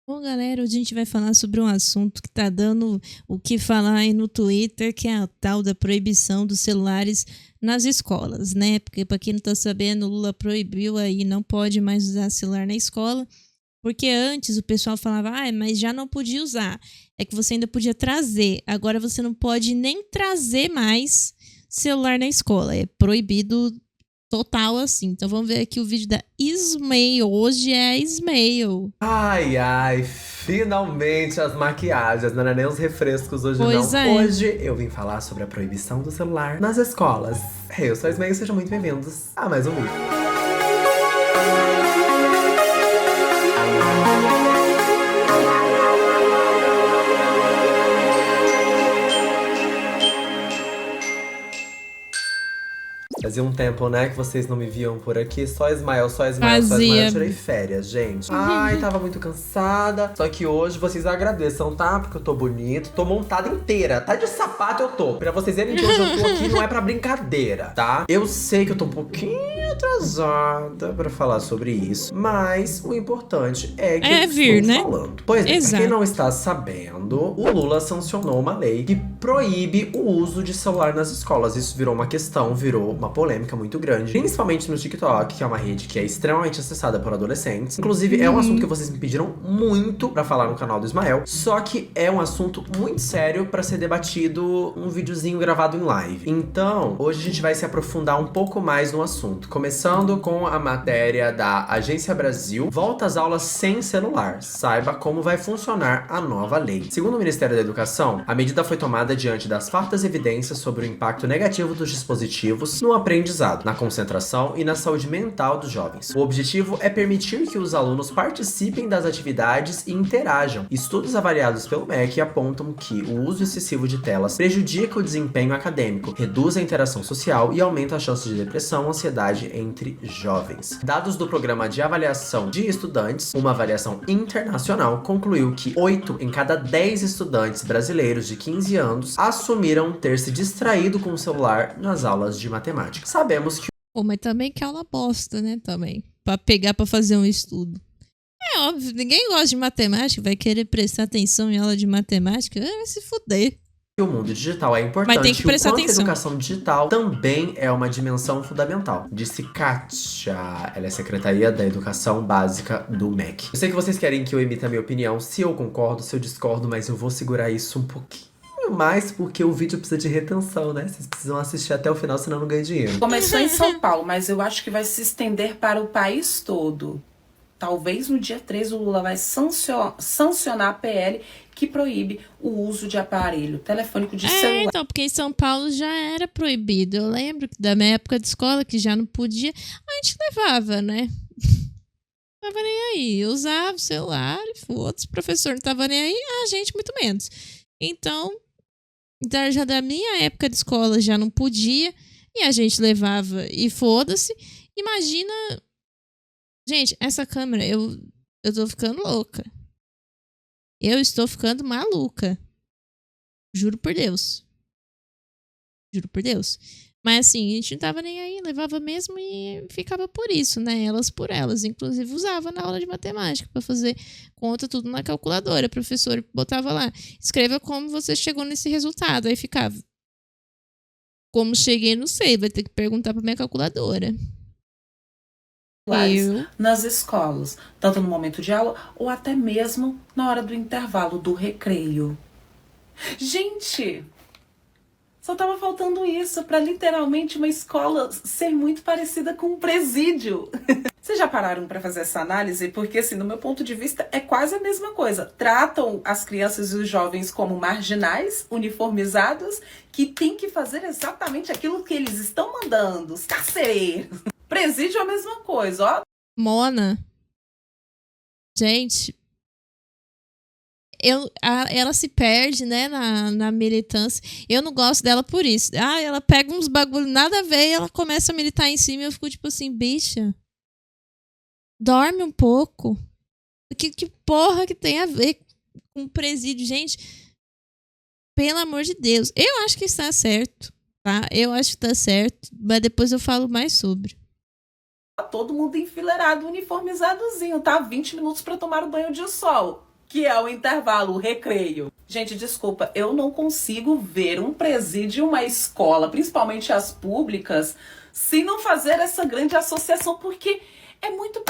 Bom, galera, hoje a gente vai falar sobre um assunto que tá dando o que falar aí no Twitter, que é a tal da proibição dos celulares nas escolas, né? Porque, para quem não tá sabendo, o Lula proibiu aí, não pode mais usar celular na escola, porque antes o pessoal falava, mas já não podia usar, é que você ainda podia trazer, agora você não pode nem trazer mais celular na escola, é proibido total assim. Então vamos ver aqui o vídeo da Ismael. Hoje é a Ismael. Ai, ai, finalmente as maquiagens, não é nem os refrescos hoje Pois não. é. Hoje eu vim falar sobre a proibição do celular nas escolas. Eu sou a Ismael, sejam muito bem-vindos a mais um vídeo. Fazia um tempo, né, que vocês não me viam por aqui. Só Ismael, só Ismael, só Ismael. Fazia. Eu tirei férias, gente. Ai, tava muito cansada. Só que hoje vocês agradeçam, tá? Porque eu tô bonito, tô montada inteira. Tá de sapato eu tô. Pra vocês verem que hoje eu tô aqui, não é pra brincadeira, tá? Eu sei que eu tô um pouquinho atrasada pra falar sobre isso. Mas o importante é que eu vir, estou né? falando. Pois é, pra Exato. quem não está sabendo, o Lula sancionou uma lei que proíbe o uso de celular nas escolas. Isso virou uma questão, virou uma polêmica muito grande, principalmente no TikTok, que é uma rede que é extremamente acessada por adolescentes. Inclusive, é um assunto que vocês me pediram muito pra falar no canal do Ismael, só que é um assunto muito sério pra ser debatido um videozinho gravado em live. Então, hoje a gente vai se aprofundar um pouco mais no assunto, começando com a matéria da Agência Brasil, volta às aulas sem celular. Saiba como vai funcionar a nova lei. Segundo o Ministério da Educação, a medida foi tomada diante das fartas evidências sobre o impacto negativo dos dispositivos no aprendizado, na concentração e na saúde mental dos jovens. O objetivo é permitir que os alunos participem das atividades e interajam. Estudos avaliados pelo MEC apontam que o uso excessivo de telas prejudica o desempenho acadêmico, reduz a interação social e aumenta a chance de depressão e ansiedade entre jovens. Dados do Programa de Avaliação de Estudantes, uma avaliação internacional, concluiu que 8 em cada 10 estudantes brasileiros de 15 anos assumiram ter se distraído com o celular nas aulas de matemática. Sabemos que Mas também que aula bosta, né? Também. Pra pegar pra fazer um estudo. É óbvio, ninguém gosta de matemática, vai querer prestar atenção em aula de matemática, vai se fuder. o mundo digital é importante, Mas tem que prestar o quanto atenção. a educação digital também é uma dimensão fundamental, disse Kátia. Ela é secretaria da Educação Básica do MEC. Eu sei que vocês querem que eu emita a minha opinião, se eu concordo, se eu discordo, mas eu vou segurar isso um pouquinho mais, porque o vídeo precisa de retenção, né? Vocês precisam assistir até o final, senão não ganha dinheiro. Começou em São Paulo, mas eu acho que vai se estender para o país todo. Talvez no dia 3 o Lula vai sancionar a PL que proíbe o uso de aparelho telefônico de celular. Então, porque em São Paulo já era proibido. Eu lembro da minha época de escola, que já não podia, a gente levava, né? Não tava nem aí. Eu usava o celular e foda-se, o professor não tava nem aí, a gente muito menos. Então, já da minha época de escola já não podia, e a gente levava e foda-se. Imagina. Gente, essa câmera, eu tô ficando louca. Eu estou ficando maluca. Juro por Deus. Juro por Deus. Mas assim, a gente não tava nem aí, levava mesmo e ficava por isso, né? Elas por elas. Inclusive usava na aula de matemática pra fazer conta tudo na calculadora. O professor botava lá, escreva como você chegou nesse resultado. Aí ficava, como cheguei, não sei, vai ter que perguntar pra minha calculadora. Nas escolas, tanto no momento de aula ou até mesmo na hora do intervalo do recreio. Gente, só tava faltando isso para literalmente uma escola ser muito parecida com um presídio. Vocês já pararam para fazer essa análise? Porque, assim, no meu ponto de vista, é quase a mesma coisa. Tratam as crianças e os jovens como marginais, uniformizados, que tem que fazer exatamente aquilo que eles estão mandando, os carcereiros. Presídio é a mesma coisa, ó. Mona. Gente. Ela se perde, né, na militância. Eu não gosto dela por isso. Ela pega uns bagulho nada a ver e ela começa a militar em cima e eu fico tipo assim, bicha. Dorme um pouco. Que porra que tem a ver com presídio? Gente, pelo amor de Deus. Eu acho que está certo, tá? Eu acho que está certo, mas depois eu falo mais sobre. Todo mundo enfileirado, uniformizadozinho, tá? 20 minutos para tomar o banho de sol. que é o intervalo, o recreio. Gente, desculpa, eu não consigo ver um presídio e uma escola, principalmente as públicas, sem não fazer essa grande associação, porque é muito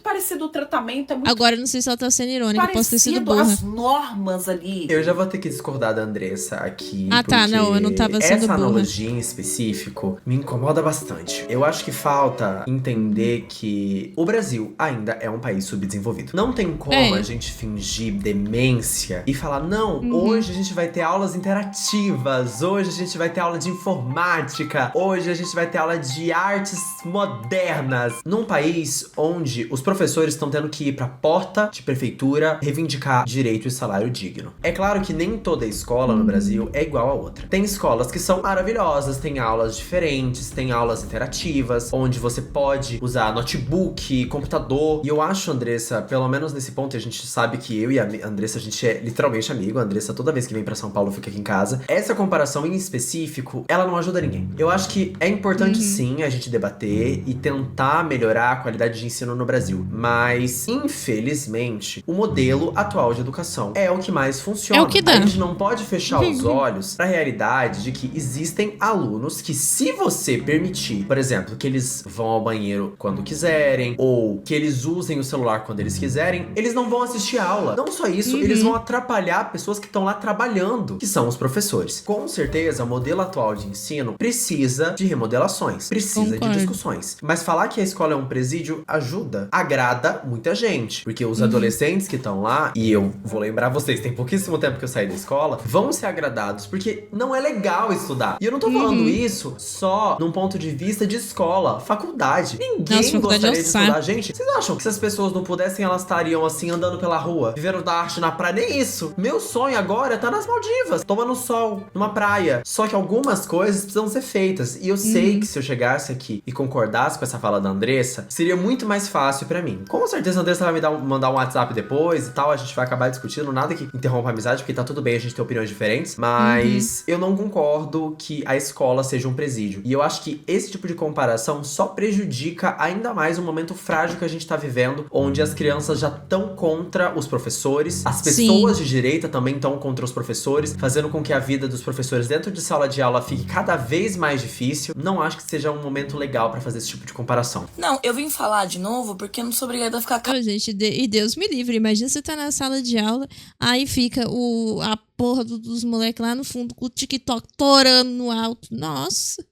parecido o tratamento, é muito Agora, eu não sei se ela tá sendo irônica, posso ter sido parecido burra. as normas ali. Eu já vou ter que discordar da Andressa aqui. Ah, tá, porque não, eu não tava sendo essa burra. analogia em específico me incomoda bastante. Eu acho que falta entender que o Brasil ainda é um país subdesenvolvido. Não tem como a gente fingir demência e falar, não, hoje a gente vai ter aulas interativas, hoje a gente vai ter aula de informática, hoje a gente vai ter aula de artes modernas. Num país onde os professores estão tendo que ir pra porta de prefeitura reivindicar direito e salário digno. É claro que nem toda escola no Brasil é igual a outra. Tem escolas que são maravilhosas, tem aulas diferentes, tem aulas interativas, onde você pode usar notebook, computador. E eu acho, Andressa, pelo menos nesse ponto, a gente sabe que eu e a Andressa, a gente é literalmente amigo. A Andressa, toda vez que vem pra São Paulo, fica aqui em casa. Essa comparação em específico, ela não ajuda ninguém. Eu acho que é importante sim a gente debater e tentar melhorar a qualidade de ensino no Brasil. Mas, infelizmente, o modelo atual de educação é o que mais funciona. É o que dá. A gente não pode fechar os olhos pra realidade de que existem alunos que, se você permitir, por exemplo, que eles vão ao banheiro quando quiserem, ou que eles usem o celular quando eles quiserem, eles não vão assistir aula. Não só isso, eles vão atrapalhar pessoas que estão lá trabalhando, que são os professores. Com certeza, o modelo atual de ensino precisa de remodelações, precisa de discussões. Mas falar que a escola é um presídio ajuda, agrada muita gente. Porque os adolescentes que estão lá, e eu vou lembrar vocês, tem pouquíssimo tempo que eu saí da escola, vão ser agradados, porque não é legal estudar. E eu não tô falando isso só num ponto de vista de escola, faculdade. Ninguém Nossa, faculdade gostaria é um de estudar. saco. Gente, vocês acham que se as pessoas não pudessem, elas estariam assim, andando pela rua, vivendo da arte na praia? Nem isso. Meu sonho agora é estar nas Maldivas, tomando sol, numa praia. Só que algumas coisas precisam ser feitas. E eu sei que se eu chegasse aqui e concordasse com essa fala da Andressa, seria muito mais fácil pra mim. Com certeza a Andressa vai mandar um WhatsApp depois e tal, a gente vai acabar discutindo, nada que interrompa a amizade, porque tá tudo bem a gente ter opiniões diferentes, mas eu não concordo que a escola seja um presídio. E eu acho que esse tipo de comparação só prejudica ainda mais o momento frágil que a gente tá vivendo, onde as crianças já estão contra os professores, as pessoas de direita também estão contra os professores, fazendo com que a vida dos professores dentro de sala de aula fique cada vez mais difícil. Não acho que seja um momento legal pra fazer esse tipo de comparação. Não, eu vim falar de novo porque eu não sou obrigada a ficar Ô, gente, e Deus me livre. Imagina você tá na sala de aula, aí fica a porra dos moleques lá no fundo com o TikTok torando no alto. Nossa,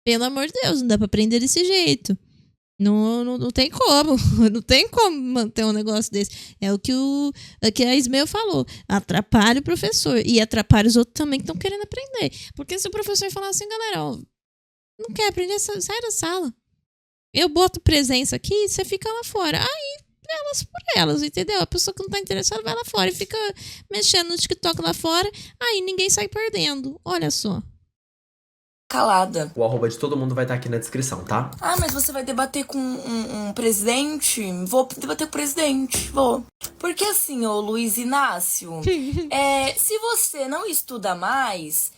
pelo amor de Deus, não dá pra aprender desse jeito. Não tem como. Não tem como manter um negócio desse. É o que a Ismael falou. Atrapalha o professor. E atrapalha os outros também que estão querendo aprender. Porque se o professor falar assim, galera, ó, não quer aprender, sai da sala. Eu boto presença aqui, você fica lá fora. Aí, elas por elas, entendeu? A pessoa que não tá interessada vai lá fora e fica mexendo no TikTok lá fora. Aí ninguém sai perdendo. Olha só. calada. O arroba de todo mundo vai estar aqui na descrição, tá? Ah, mas você vai debater com um presidente? Vou debater com o presidente, vou. Porque assim, ô Luiz Inácio, se você não estuda mais,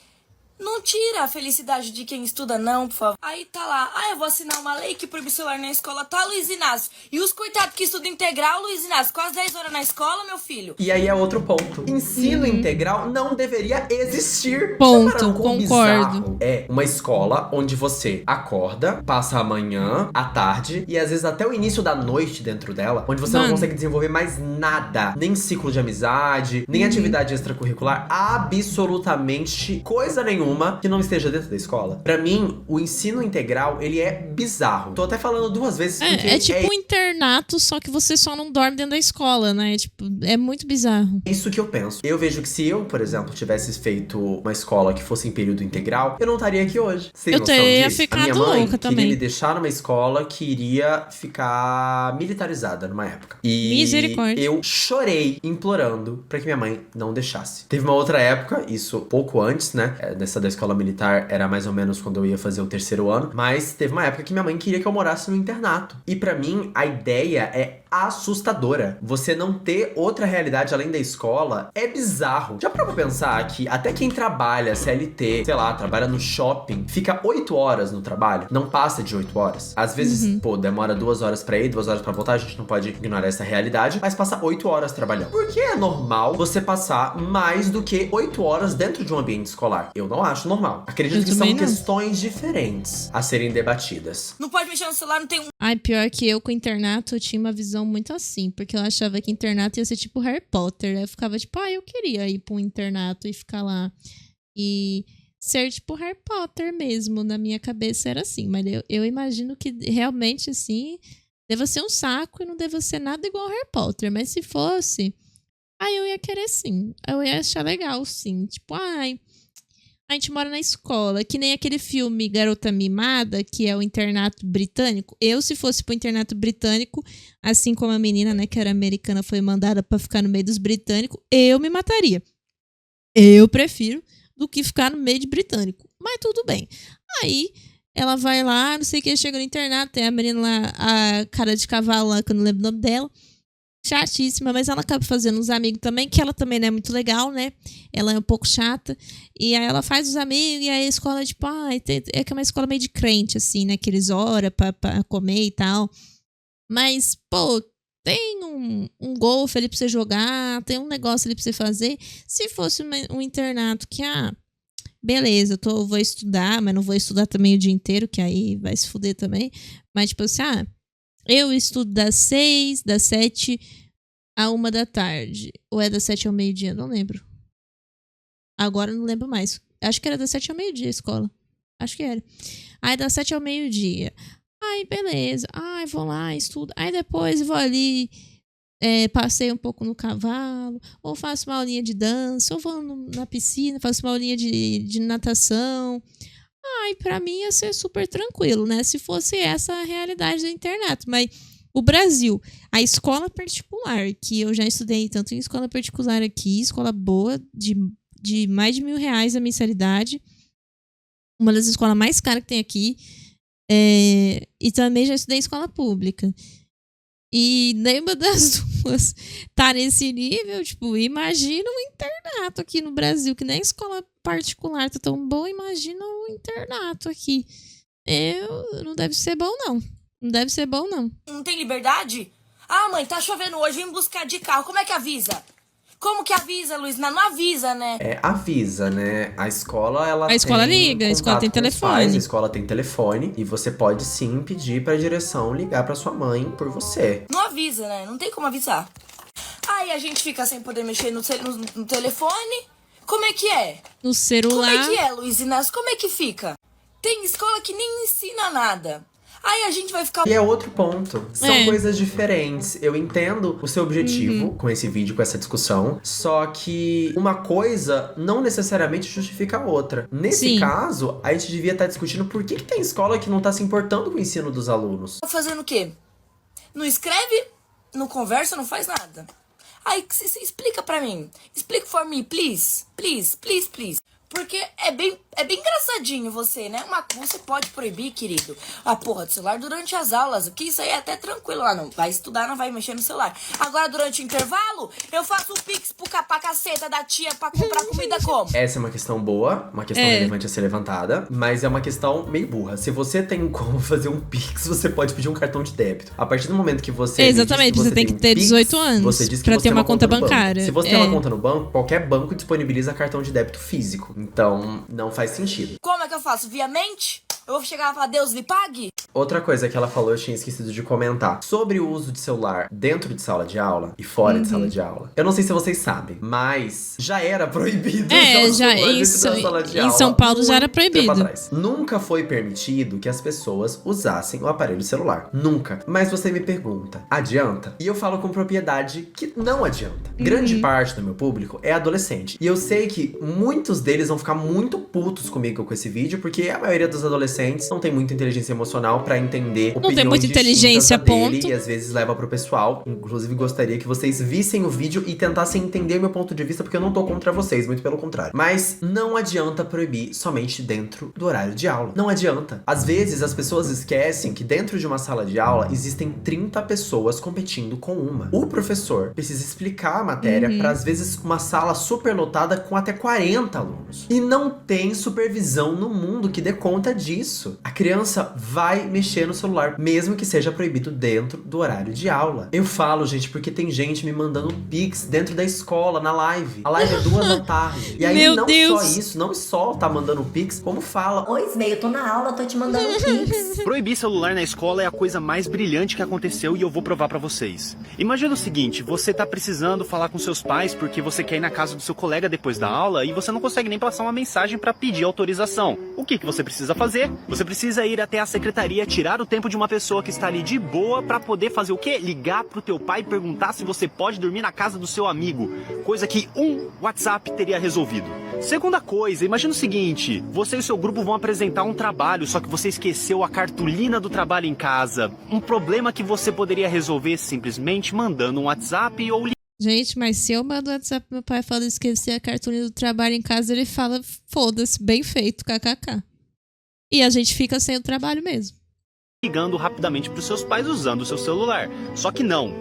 não tira a felicidade de quem estuda, não, por favor. Aí tá lá, eu vou assinar uma lei que proíbe o celular na escola, tá, Luiz Inácio? E os coitados que estudam integral, Luiz Inácio, quase 10 horas na escola, meu filho? E aí é outro ponto. Ensino integral não deveria existir. Ponto, Separaram quão concordo. bizarro é uma escola onde você acorda, passa a manhã, a tarde e às vezes até o início da noite dentro dela, onde você não consegue desenvolver mais nada, nem ciclo de amizade, nem atividade extracurricular, absolutamente coisa nenhuma que não esteja dentro da escola. Pra mim, o ensino integral, ele é bizarro. Tô até falando duas vezes porque É tipo um internato, só que você só não dorme dentro da escola, né? Tipo, é muito bizarro. isso que eu penso. Eu vejo que se eu, por exemplo, tivesse feito uma escola que fosse em período integral, eu não estaria aqui hoje. Sem Eu noção teria disso. ficado A minha mãe louca queria também. me deixar numa escola que iria ficar militarizada numa época. E Misericórdia. eu chorei implorando pra que minha mãe não deixasse. Teve uma outra época, isso pouco antes, né, essa da escola militar era mais ou menos quando eu ia fazer o 3º ano, mas teve uma época que minha mãe queria que eu morasse no internato. E pra mim, a ideia é assustadora. Você não ter outra realidade além da escola é bizarro. Já parou pra pensar que até quem trabalha CLT, sei lá, trabalha no shopping, fica 8 horas no trabalho, não passa de 8 horas. Às vezes, demora 2 horas pra ir, 2 horas pra voltar, a gente não pode ignorar essa realidade, mas passa 8 horas trabalhando. Porque é normal você passar mais do que 8 horas dentro de um ambiente escolar. Eu não acho normal. Acredito que são questões diferentes a serem debatidas. Não pode mexer no celular, não tem um... Ai, pior que eu com internato, eu tinha uma visão muito assim, porque eu achava que internato ia ser tipo Harry Potter, né? Eu ficava tipo, eu queria ir pra um internato e ficar lá e ser tipo Harry Potter mesmo, na minha cabeça era assim, mas eu imagino que realmente assim, deva ser um saco e não deva ser nada igual Harry Potter, mas se fosse, eu ia querer sim, eu ia achar legal sim, tipo, a gente mora na escola, que nem aquele filme Garota Mimada, que é o internato britânico. Eu, se fosse pro internato britânico, assim como a menina, né, que era americana, foi mandada pra ficar no meio dos britânicos, eu me mataria. Eu prefiro do que ficar no meio de britânico. Mas tudo bem. Aí, ela vai lá, não sei o que, chega no internato, tem a menina lá, a cara de cavalo lá, que eu não lembro o nome dela. Chatíssima, mas ela acaba fazendo uns amigos também, que ela também não é muito legal, né? Ela é um pouco chata. E aí ela faz os amigos, e aí a escola, tipo, é que é uma escola meio de crente, assim, né? Que eles oram pra comer e tal. Mas, pô, tem um golfe ali pra você jogar, tem um negócio ali pra você fazer. Se fosse um internato que, beleza, vou estudar, mas não vou estudar também o dia inteiro, que aí vai se fuder também. Mas, tipo assim, eu estudo das 6, das 7 à 1 da tarde. Ou é das 7 ao meio-dia? Não lembro. Agora não lembro mais. Acho que era das 7 ao meio-dia a escola. Acho que era. Aí das 7 ao meio-dia. Aí beleza. Vou lá, estudo. Aí depois vou ali, passeio um pouco no cavalo. Ou faço uma aulinha de dança. Ou vou na piscina, faço uma aulinha de natação. Pra mim ia ser super tranquilo, né? Se fosse essa a realidade do internato. Mas o Brasil, a escola particular, que eu já estudei tanto em escola particular aqui, escola boa, de mais de R$1.000 a mensalidade. Uma das escolas mais caras que tem aqui. E também já estudei em escola pública. E nenhuma das duas tá nesse nível. Tipo, imagina um internato aqui no Brasil, que nem escola particular tá tão bom, imagina um internato aqui. Não deve ser bom, não. Não deve ser bom, não. Não tem liberdade? Mãe, tá chovendo hoje, vem buscar de carro. Como é que avisa? Como que avisa, Luiz? Não avisa, né? Avisa, né? A escola, A escola liga, a escola tem telefone. A escola tem telefone e você pode sim pedir pra direção ligar pra sua mãe por você. Não avisa, né? Não tem como avisar. Aí a gente fica sem poder mexer no telefone. Como é que é? No celular. Como é que é, Luiz Inácio? Como é que fica? Tem escola que nem ensina nada. Aí a gente vai ficar... E é outro ponto. São coisas diferentes. Eu entendo o seu objetivo com esse vídeo, com essa discussão. Só que uma coisa não necessariamente justifica a outra. Nesse caso, a gente devia estar discutindo por que tem escola que não tá se importando com o ensino dos alunos. Tá fazendo o quê? Não escreve, não conversa, não faz nada. Aí você explica pra mim. Explica for me, please. Please, please, please. Porque é bem engraçadinho você, né? Você pode proibir, querido, a porra do celular durante as aulas. Que isso aí é até tranquilo lá, não vai estudar, não vai mexer no celular. Agora, durante o intervalo, eu faço o pix pra caceta da tia pra comprar comida como? Essa é uma questão boa, uma questão relevante a ser levantada, mas é uma questão meio burra. Se você tem como fazer um pix, você pode pedir um cartão de débito. A partir do momento que você... Exatamente, você tem que ter 18 anos você diz que pra você ter uma conta bancária. Se você tem uma conta no banco, qualquer banco disponibiliza cartão de débito físico. Então, não faz sentido. Como é que eu faço? Via mente? Eu vou chegar lá e falar, Deus lhe pague? Outra coisa que ela falou, eu tinha esquecido de comentar. Sobre o uso de celular dentro de sala de aula e fora de sala de aula. Eu não sei se vocês sabem, mas já era proibido usar o celular dentro da sala de aula. Em São Paulo já era proibido. Tempo atrás. Nunca foi permitido que as pessoas usassem o aparelho celular. Nunca. Mas você me pergunta, adianta? E eu falo com propriedade que não adianta. Grande parte do meu público é adolescente. E eu sei que muitos deles vão ficar muito putos comigo com esse vídeo, porque a maioria dos adolescentes adolescentes não têm muita inteligência emocional pra entender Não tem opiniões muita distintas inteligência, da dele, ponto. e às vezes leva pro pessoal. Inclusive, gostaria que vocês vissem o vídeo e tentassem entender meu ponto de vista, porque eu não tô contra vocês, muito pelo contrário. Mas não adianta proibir somente dentro do horário de aula. Não adianta. Às vezes, as pessoas esquecem que dentro de uma sala de aula existem 30 pessoas competindo com uma. O professor precisa explicar a matéria pra, às vezes, uma sala superlotada com até 40 alunos. E não tem supervisão no mundo que dê conta disso. A criança vai mexer no celular, mesmo que seja proibido dentro do horário de aula. Eu falo, gente, porque tem gente me mandando pix dentro da escola, na live. A live é 2 da tarde. E aí, Meu não Deus. só isso, não só tá mandando pix, como fala: Oi, Ismei, eu tô na aula, tô te mandando um pix. Proibir celular na escola é a coisa mais brilhante que aconteceu e eu vou provar pra vocês. Imagina o seguinte, você tá precisando falar com seus pais porque você quer ir na casa do seu colega depois da aula e você não consegue nem passar uma mensagem pra pedir autorização. O que você precisa fazer? Você precisa ir até a secretaria, tirar o tempo de uma pessoa que está ali de boa pra poder fazer o quê? Ligar pro teu pai e perguntar se você pode dormir na casa do seu amigo. Coisa que um WhatsApp teria resolvido. Segunda coisa, imagina o seguinte, você e o seu grupo vão apresentar um trabalho, só que você esqueceu a cartolina do trabalho em casa. Um problema que você poderia resolver simplesmente mandando um WhatsApp ou Gente, mas se eu mando WhatsApp pro meu pai e falo esqueci a cartolina do trabalho em casa, ele fala, foda-se, bem feito, kkk. E a gente fica sem o trabalho mesmo. ligando rapidamente para os seus pais usando o seu celular. Só que não.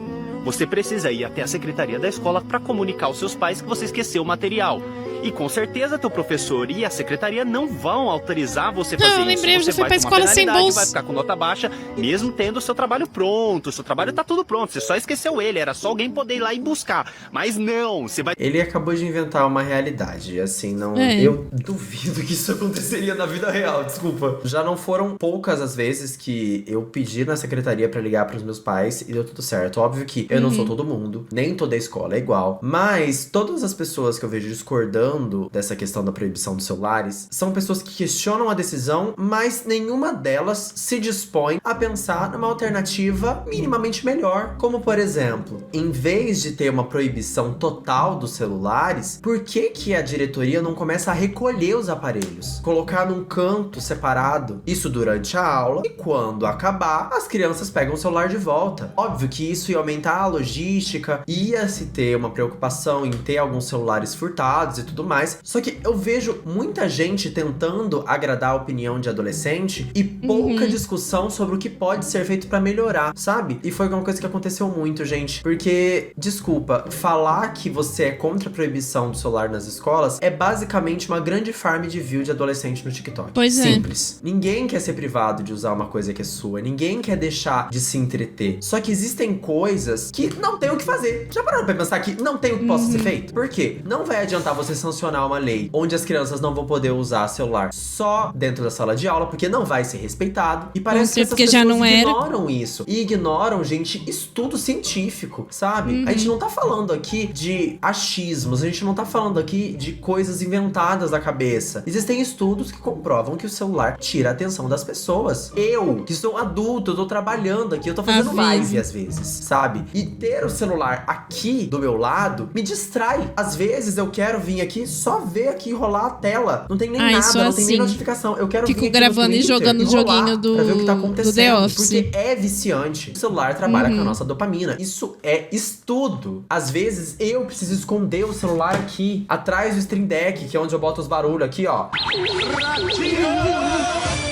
Você precisa ir até a secretaria da escola para comunicar aos seus pais que você esqueceu o material. E com certeza teu professor e a secretaria não vão autorizar você fazer isso. lembrei, Você você foi vai pra tomar escola sem penalidade, bolsa. vai ficar com nota baixa, mesmo tendo o seu trabalho pronto. O seu trabalho tá tudo pronto, você só esqueceu ele, era só alguém poder ir lá e buscar. Mas não, você vai Ele acabou de inventar uma realidade, assim, não... É. Eu duvido que isso aconteceria na vida real, desculpa. Já não foram poucas as vezes que eu pedi na secretaria pra ligar pros meus pais e deu tudo certo. Óbvio que eu não sou todo mundo, nem toda a escola é igual, mas todas as pessoas que eu vejo discordando dessa questão da proibição dos celulares são pessoas que questionam a decisão, mas nenhuma delas se dispõe a pensar numa alternativa minimamente melhor. Como, por exemplo, em vez de ter uma proibição total dos celulares, por que que a diretoria não começa a recolher os aparelhos? Colocar num canto separado, isso durante a aula, e quando acabar, as crianças pegam o celular de volta. Óbvio que isso ia aumentar a logística, ia se ter uma preocupação em ter alguns celulares furtados e tudo mais, só que eu vejo muita gente tentando agradar a opinião de adolescente e pouca discussão sobre o que pode ser feito pra melhorar, sabe? E foi uma coisa que aconteceu muito, gente. Porque, desculpa, falar que você é contra a proibição do celular nas escolas é basicamente uma grande farm de view de adolescente no TikTok. Pois é. Simples. Ninguém quer ser privado de usar uma coisa que é sua. Ninguém quer deixar de se entreter. Só que existem coisas que não tem o que fazer. Já pararam pra pensar que não tem o que possa ser feito? Por quê? Não vai adiantar você sancionar uma lei onde as crianças não vão poder usar celular só dentro da sala de aula, porque não vai ser respeitado. E parece que essas porque pessoas já não era. ignoram isso. E ignoram, gente, estudo científico, sabe? A gente não tá falando aqui de achismos, a gente não tá falando aqui de coisas inventadas da cabeça. Existem estudos que comprovam que o celular tira a atenção das pessoas. Eu, que sou adulto, eu tô trabalhando aqui, eu tô fazendo live às vezes, sabe? E ter o celular aqui do meu lado me distrai. Às vezes eu quero vir aqui só ver aqui rolar a tela. Não tem nem nada, só não tem nem assim. notificação. Eu quero Fico vir aqui gravando no e Twitter jogando o rolar joguinho do- pra ver o que tá do The acontecendo. Office. Porque é viciante. O celular trabalha com a nossa dopamina. Isso é estudo. Às vezes eu preciso esconder o celular aqui, atrás do Stream Deck, que é onde eu boto os barulhos aqui, ó.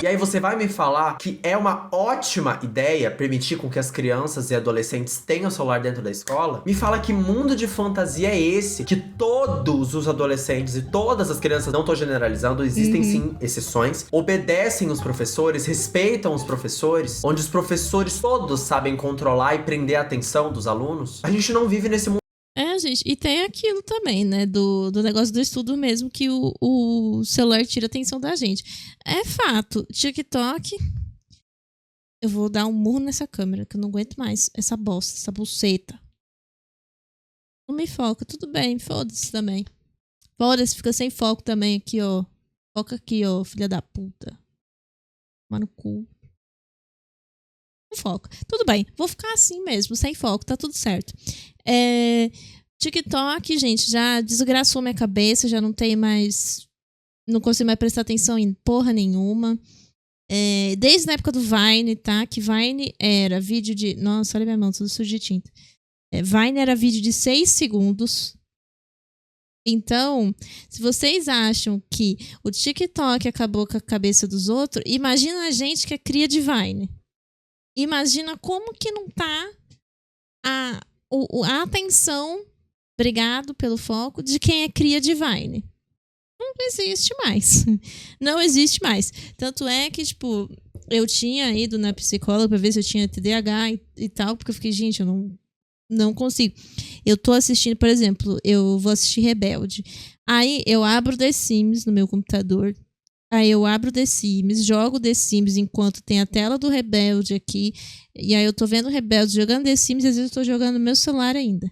E aí você vai me falar que é uma ótima ideia permitir com que as crianças e adolescentes tenham celular dentro da escola? Me fala que mundo de fantasia é esse que todos os adolescentes e todas as crianças, não tô generalizando, existem sim exceções, obedecem os professores, respeitam os professores, onde os professores todos sabem controlar e prender a atenção dos alunos? A gente não vive nesse mundo. É, gente, e tem aquilo também, né, do negócio do estudo mesmo, que o celular tira a atenção da gente. É fato, TikTok, eu vou dar um murro nessa câmera, que eu não aguento mais essa bosta, essa buceta. Não me foca, tudo bem, foda-se também. Foda-se, fica sem foco também aqui, ó. Foca aqui, ó, filha da puta. Toma no cu. Não foca. Tudo bem, vou ficar assim mesmo, sem foco, tá tudo certo. TikTok, gente, já desgraçou minha cabeça, já não tem mais... Não consigo mais prestar atenção em porra nenhuma. Desde a época do Vine, tá? Que Vine era vídeo de... Nossa, olha minha mão, tudo sujo de tinta. Vine era vídeo de 6 segundos. Então, se vocês acham que o TikTok acabou com a cabeça dos outros, imagina a gente que é cria de Vine. Imagina como que não tá a atenção, obrigado pelo foco, de quem é cria de Vine. Não existe mais. Não existe mais. Tanto é que, tipo, eu tinha ido na psicóloga pra ver se eu tinha TDAH e tal, porque eu fiquei, gente, eu não consigo. Eu tô assistindo, por exemplo, eu vou assistir Rebelde. Aí eu abro The Sims no meu computador. Aí eu abro The Sims, jogo The Sims enquanto tem a tela do Rebelde aqui. E aí eu tô vendo o Rebelde jogando The Sims e às vezes eu tô jogando no meu celular ainda.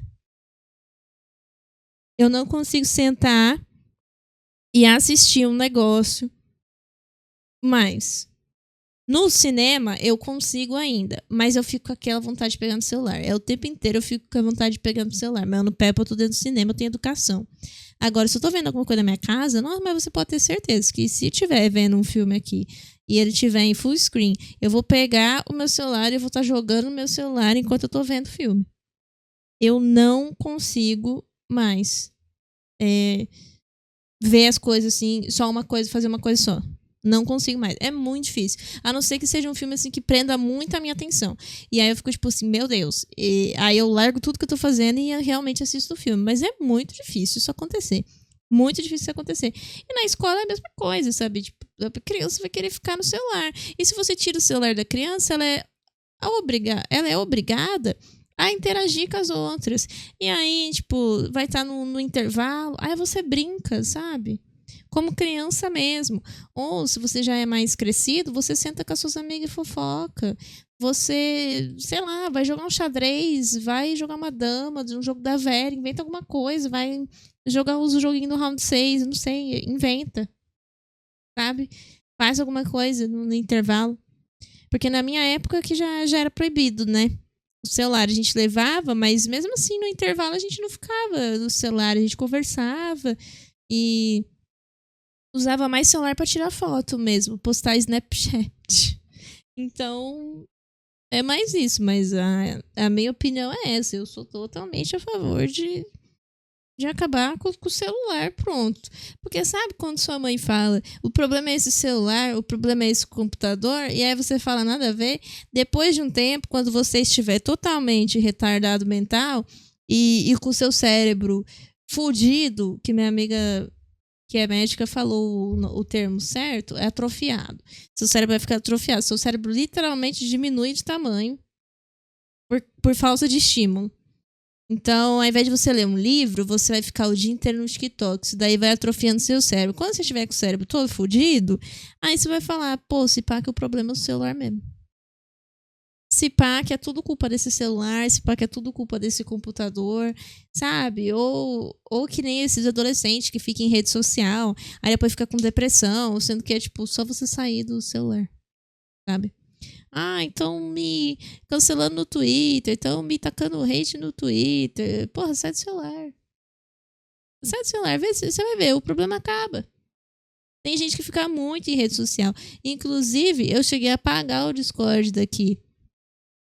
Eu não consigo sentar e assistir um negócio. Mas no cinema eu consigo ainda, mas eu fico com aquela vontade de pegar no celular. O tempo inteiro eu fico com a vontade de pegar no celular. Mas eu no pé, eu tô dentro do cinema, eu tenho educação. Agora, se eu tô vendo alguma coisa na minha casa, não, mas você pode ter certeza que se estiver vendo um filme aqui e ele estiver em full screen, eu vou pegar o meu celular e eu vou estar jogando no meu celular enquanto eu tô vendo o filme. Eu não consigo mais ver as coisas assim, só uma coisa, fazer uma coisa só. Não consigo mais. É muito difícil. A não ser que seja um filme assim que prenda muito a minha atenção. E aí eu fico tipo assim, meu Deus. Aí eu largo tudo que eu tô fazendo e eu realmente assisto o filme. Mas é muito difícil isso acontecer. Muito difícil isso acontecer. E na escola é a mesma coisa, sabe? Tipo, a criança vai querer ficar no celular. E se você tira o celular da criança, ela é obrigada a interagir com as outras. E aí, tipo, vai estar no intervalo. Aí você brinca, sabe? Como criança mesmo. Ou, se você já é mais crescido, você senta com as suas amigas e fofoca. Você, sei lá, vai jogar um xadrez, vai jogar uma dama, um jogo da Vera, inventa alguma coisa, vai jogar os joguinhos do round 6, não sei, inventa. Sabe? Faz alguma coisa no intervalo. Porque na minha época que já era proibido, né? O celular a gente levava, mas mesmo assim no intervalo a gente não ficava no celular, a gente conversava e usava mais celular pra tirar foto mesmo, postar Snapchat. Então, é mais isso, mas a minha opinião é essa. Eu sou totalmente a favor de acabar com o celular, pronto. Porque sabe quando sua mãe fala, o problema é esse celular, o problema é esse computador, e aí você fala nada a ver, depois de um tempo, quando você estiver totalmente retardado mental e com o seu cérebro fudido, que minha amiga que é médica falou o termo certo, é atrofiado. Seu cérebro vai ficar atrofiado. Seu cérebro literalmente diminui de tamanho por falta de estímulo. Então, ao invés de você ler um livro, você vai ficar o dia inteiro no TikTok. Isso daí vai atrofiando seu cérebro. Quando você estiver com o cérebro todo fodido, aí você vai falar, pô, se pá que o problema é o celular mesmo. Se pá que é tudo culpa desse celular, se pá que é tudo culpa desse computador, sabe? Ou que nem esses adolescentes que ficam em rede social, aí depois fica com depressão, sendo que é tipo só você sair do celular, sabe? Ah, então me cancelando no Twitter, então me tacando hate no Twitter. Porra, sai do celular. Sai do celular, você vai ver, o problema acaba. Tem gente que fica muito em rede social. Inclusive, eu cheguei a apagar o Discord daqui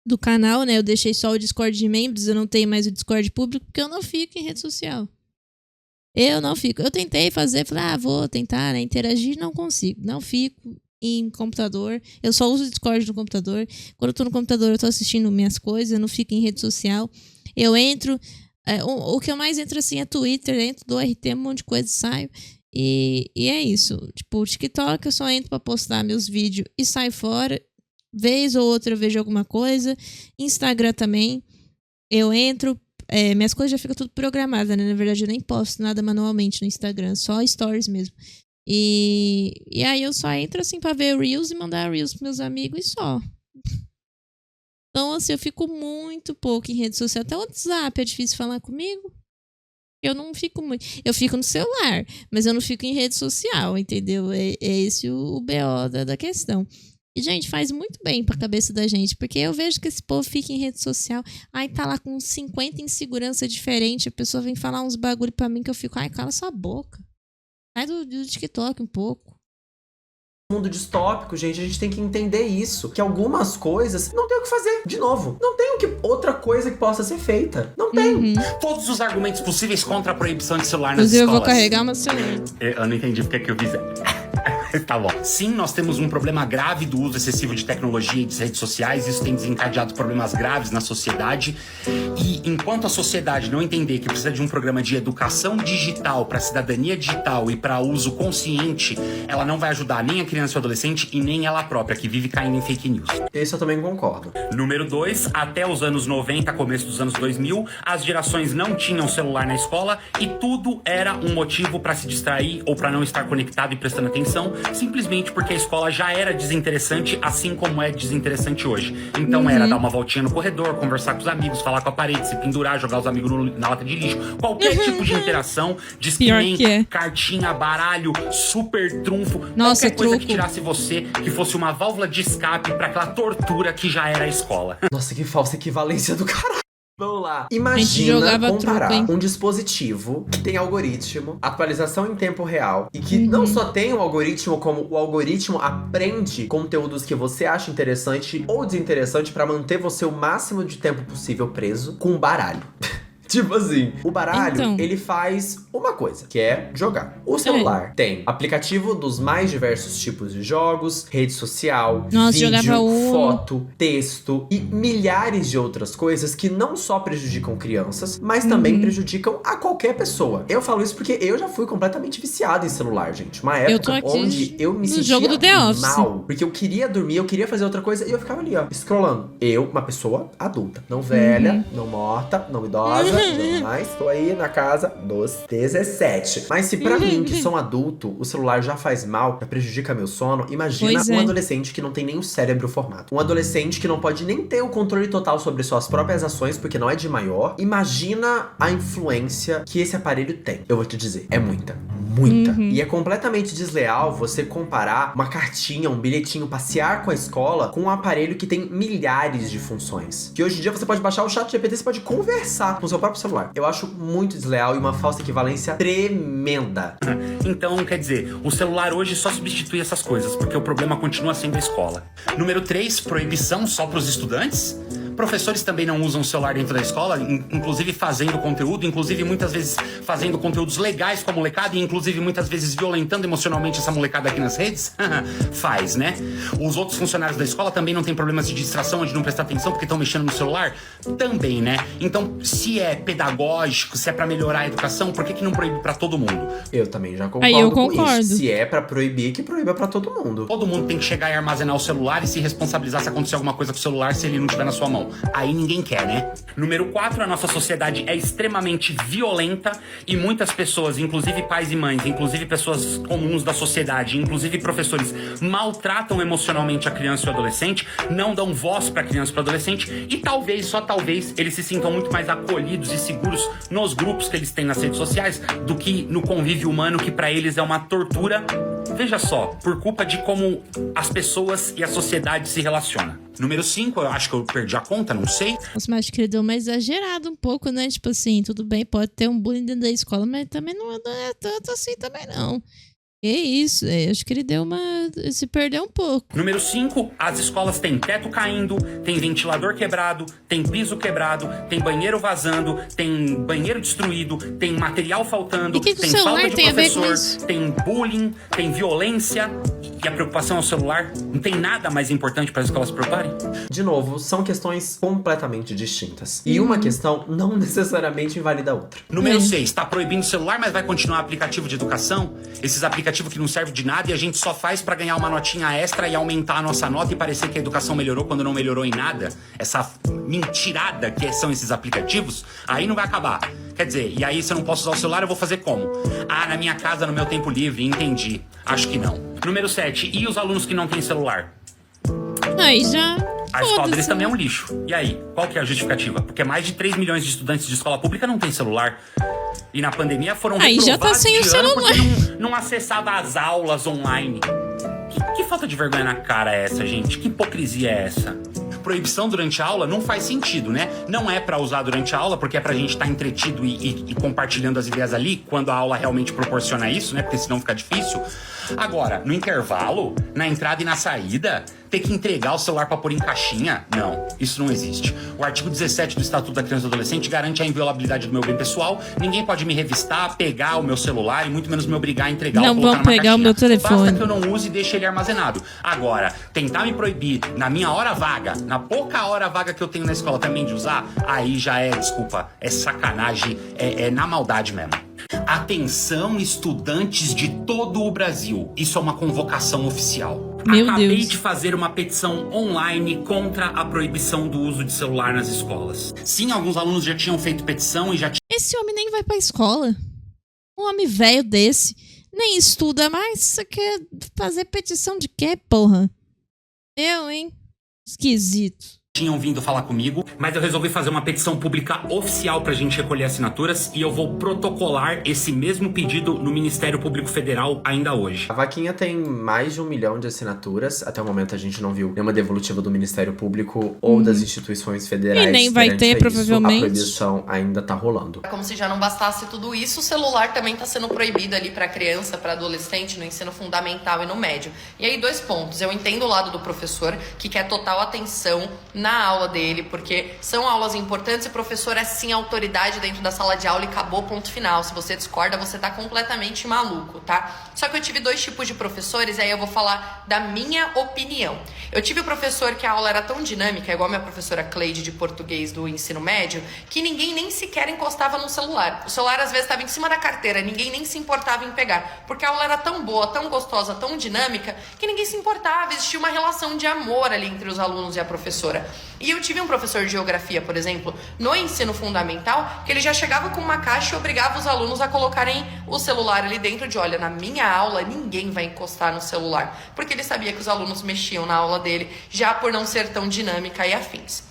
do canal, né? Eu deixei só o Discord de membros, eu não tenho mais o Discord público, porque eu não fico em rede social. Eu não fico. Eu tentei fazer, falei, vou tentar, né, interagir, não consigo. Não fico em computador. Eu só uso o Discord no computador. Quando eu tô no computador, eu tô assistindo minhas coisas, eu não fico em rede social. Eu entro, o que eu mais entro assim é Twitter, entro do RT, um monte de coisa, saio. E é isso. Tipo, o TikTok eu só entro pra postar meus vídeos e saio fora. Vez ou outra eu vejo alguma coisa. Instagram também. Eu entro, minhas coisas já ficam tudo programadas, né? Na verdade, eu nem posto nada manualmente no Instagram, só stories mesmo. E aí eu só entro assim pra ver Reels e mandar Reels pros meus amigos e só. Então, assim, eu fico muito pouco em rede social. Até o WhatsApp é difícil falar comigo. Eu não fico muito. Eu fico no celular, mas eu não fico em rede social, entendeu? É esse o BO da questão. E, gente, faz muito bem pra cabeça da gente, porque eu vejo que esse povo fica em rede social, aí tá lá com 50 insegurança diferente, a pessoa vem falar uns bagulho pra mim que eu fico, ai, cala sua boca. Sai do TikTok um pouco. mundo distópico, gente, a gente tem que entender isso. Que algumas coisas não tem o que fazer. De novo, não tem outra coisa que possa ser feita. Não tem. Todos os argumentos possíveis contra a proibição de celular nas Inclusive, eu escolas. vou carregar meu celular. Eu não entendi porque que eu fiz. Tá bom. Sim, nós temos um problema grave do uso excessivo de tecnologia e de redes sociais. Isso tem desencadeado problemas graves na sociedade. E enquanto a sociedade não entender que precisa de um programa de educação digital para cidadania digital e para uso consciente, ela não vai ajudar nem a criança ou adolescente e nem ela própria, que vive caindo em fake news. Esse eu também concordo. Número 2, até os anos 90, começo dos anos 2000, as gerações não tinham celular na escola e tudo era um motivo para se distrair ou para não estar conectado e prestando atenção, simplesmente porque a escola já era desinteressante, assim como é desinteressante hoje. Então era dar uma voltinha no corredor, conversar com os amigos, falar com a parede, se pendurar, jogar os amigos na lata de lixo. Qualquer tipo de interação, diz que Pior nem que é. cartinha, baralho, super trunfo, Nossa, qualquer coisa truco. que tirasse você, que fosse uma válvula de escape para aquela tortura que já era a escola. Nossa, que falsa equivalência do caralho. Vamos lá. A gente Imagina jogava comparar truco, hein? um dispositivo que tem algoritmo, atualização em tempo real, e que não só tem um algoritmo, como o algoritmo aprende conteúdos que você acha interessante ou desinteressante pra manter você o máximo de tempo possível preso com um baralho. Tipo assim, o baralho, Então. ele faz uma coisa, que é jogar. O celular tem aplicativo dos mais diversos tipos de jogos, rede social, Nossa, vídeo, jogava Uno. foto, texto e milhares de outras coisas que não só prejudicam crianças, mas também prejudicam a qualquer pessoa. Eu falo isso porque eu já fui completamente viciado em celular, gente. Uma Eu tô época aqui onde eu me no sentia jogo do The Office. mal, porque eu queria dormir, eu queria fazer outra coisa e eu ficava ali, ó, scrollando. Eu, uma pessoa adulta, não velha, não morta, não idosa, jamais. Tô aí na casa dos 17. Mas se pra mim, que sou um adulto, o celular já faz mal, já prejudica meu sono, imagina Pois um é. adolescente que não tem nem o cérebro formado. Um adolescente que não pode nem ter o controle total sobre suas próprias ações, porque não é de maior. Imagina a influência que esse aparelho tem. Eu vou te dizer, é muita. Muita. E é completamente desleal você comparar uma cartinha, um bilhetinho, passear com a escola com um aparelho que tem milhares de funções. Que hoje em dia você pode baixar o ChatGPT, você pode conversar com o seu próprio celular. Eu acho muito desleal e uma falsa equivalência tremenda. Então, quer dizer, o celular hoje só substitui essas coisas, porque o problema continua sendo a escola. Número 3, proibição só para os estudantes? Professores também não usam o celular dentro da escola, inclusive fazendo conteúdo, inclusive muitas vezes fazendo conteúdos legais com a molecada e inclusive muitas vezes violentando emocionalmente essa molecada aqui nas redes? Faz, né? Os outros funcionários da escola também não têm problemas de distração ou de não prestar atenção porque estão mexendo no celular? Também, né? Então, se é pedagógico, se é pra melhorar a educação, por que não proíbe pra todo mundo? Eu também já concordo, Aí eu com concordo. isso. Se é pra proibir, que proíba pra todo mundo. Todo mundo tem que chegar e armazenar o celular e se responsabilizar se acontecer alguma coisa com o celular se ele não estiver na sua mão. Aí ninguém quer, né? Número 4, a nossa sociedade é extremamente violenta e muitas pessoas, inclusive pais e mães, inclusive pessoas comuns da sociedade, inclusive professores, maltratam emocionalmente a criança e o adolescente, não dão voz pra criança e pro adolescente e talvez, só talvez, eles se sintam muito mais acolhidos e seguros nos grupos que eles têm nas redes sociais do que no convívio humano, que pra eles é uma tortura. Veja só, por culpa de como as pessoas e a sociedade se relacionam. Número 5, eu acho que eu perdi a conta, não sei. Nossa, mas acho que ele deu uma exagerada um pouco, né? Tipo assim, tudo bem, pode ter um bullying dentro da escola, mas também não é tanto assim também, não. Que isso, acho que ele deu uma... se perdeu um pouco. Número 5, as escolas têm teto caindo, tem ventilador quebrado, tem piso quebrado, tem banheiro vazando, tem banheiro destruído, tem material faltando, E que o tem celular falta de tem a ver com professor, isso? tem bullying, tem violência e a preocupação é o celular. Não tem nada mais importante para as escolas se preocuparem? De novo, são questões completamente distintas. E uma questão não necessariamente invalida a outra. Número 6, tá proibindo o celular, mas vai continuar aplicativo de educação? Esses aplicativos que não servem de nada e a gente só faz pra ganhar uma notinha extra e aumentar a nossa nota e parecer que a educação melhorou quando não melhorou em nada. Essa mentirada que são esses aplicativos, aí não vai acabar. Quer dizer, e aí se eu não posso usar o celular, eu vou fazer como? Ah, na minha casa, no meu tempo livre, entendi. Acho que não. Número 7, e os alunos que não têm celular? Aí já... A escola deles foda-se. também é um lixo. E aí, qual que é a justificativa? Porque mais de 3 milhões de estudantes de escola pública não têm celular. E na pandemia foram Aí já tá reprovados sem o de ano celular. porque não acessava as aulas online. Que falta de vergonha na cara é essa, gente? Que hipocrisia é essa? Proibição durante a aula não faz sentido, né? Não é pra usar durante a aula, porque é pra gente estar entretido e compartilhando as ideias ali, quando a aula realmente proporciona isso, né? Porque senão fica difícil. Agora, no intervalo, na entrada e na saída, ter que entregar o celular pra pôr em caixinha? Não, isso não existe. O artigo 17 do Estatuto da Criança e do Adolescente garante a inviolabilidade do meu bem pessoal. Ninguém pode me revistar, pegar o meu celular e muito menos me obrigar a entregar ou colocar numa caixinha. Não vão pegar o meu telefone. Basta que eu não use e deixe ele armazenado. Agora, tentar me proibir na minha hora vaga, na pouca hora vaga que eu tenho na escola também de usar, aí já é, desculpa, é sacanagem, é na maldade mesmo. Atenção, estudantes de todo o Brasil. Isso é uma convocação oficial. Meu Acabei Deus. de fazer uma petição online contra a proibição do uso de celular nas escolas. Sim, alguns alunos já tinham feito petição e já Esse homem nem vai pra escola. Um homem velho desse. Nem estuda mais. Você quer fazer petição de quê, porra? Eu, hein? Esquisito. tinham vindo falar comigo, mas eu resolvi fazer uma petição pública oficial pra gente recolher assinaturas e eu vou protocolar esse mesmo pedido no Ministério Público Federal ainda hoje. A vaquinha tem mais de 1 milhão de assinaturas. Até o momento a gente não viu nenhuma devolutiva do Ministério Público ou das instituições federais. E nem vai perante a ter, isso. provavelmente. A proibição ainda tá rolando. Como se já não bastasse tudo isso, o celular também está sendo proibido ali para criança, para adolescente, no ensino fundamental e no médio. E aí, 2 pontos. Eu entendo o lado do professor, que quer total atenção na aula dele, porque são aulas importantes e o professor é sim autoridade dentro da sala de aula e acabou, ponto final. Se você discorda, você tá completamente maluco, tá? Só que eu tive 2 tipos de professores, e aí eu vou falar da minha opinião. Eu tive o professor que a aula era tão dinâmica, igual a minha professora Cleide de português do ensino médio, que ninguém nem sequer encostava no celular. O celular às vezes estava em cima da carteira, ninguém nem se importava em pegar, porque a aula era tão boa, tão gostosa, tão dinâmica, que ninguém se importava, existia uma relação de amor ali entre os alunos e a professora. E eu tive um professor de geografia, por exemplo, no ensino fundamental, que ele já chegava com uma caixa e obrigava os alunos a colocarem o celular ali dentro de, olha, na minha aula ninguém vai encostar no celular, porque ele sabia que os alunos mexiam na aula dele, já por não ser tão dinâmica e afins.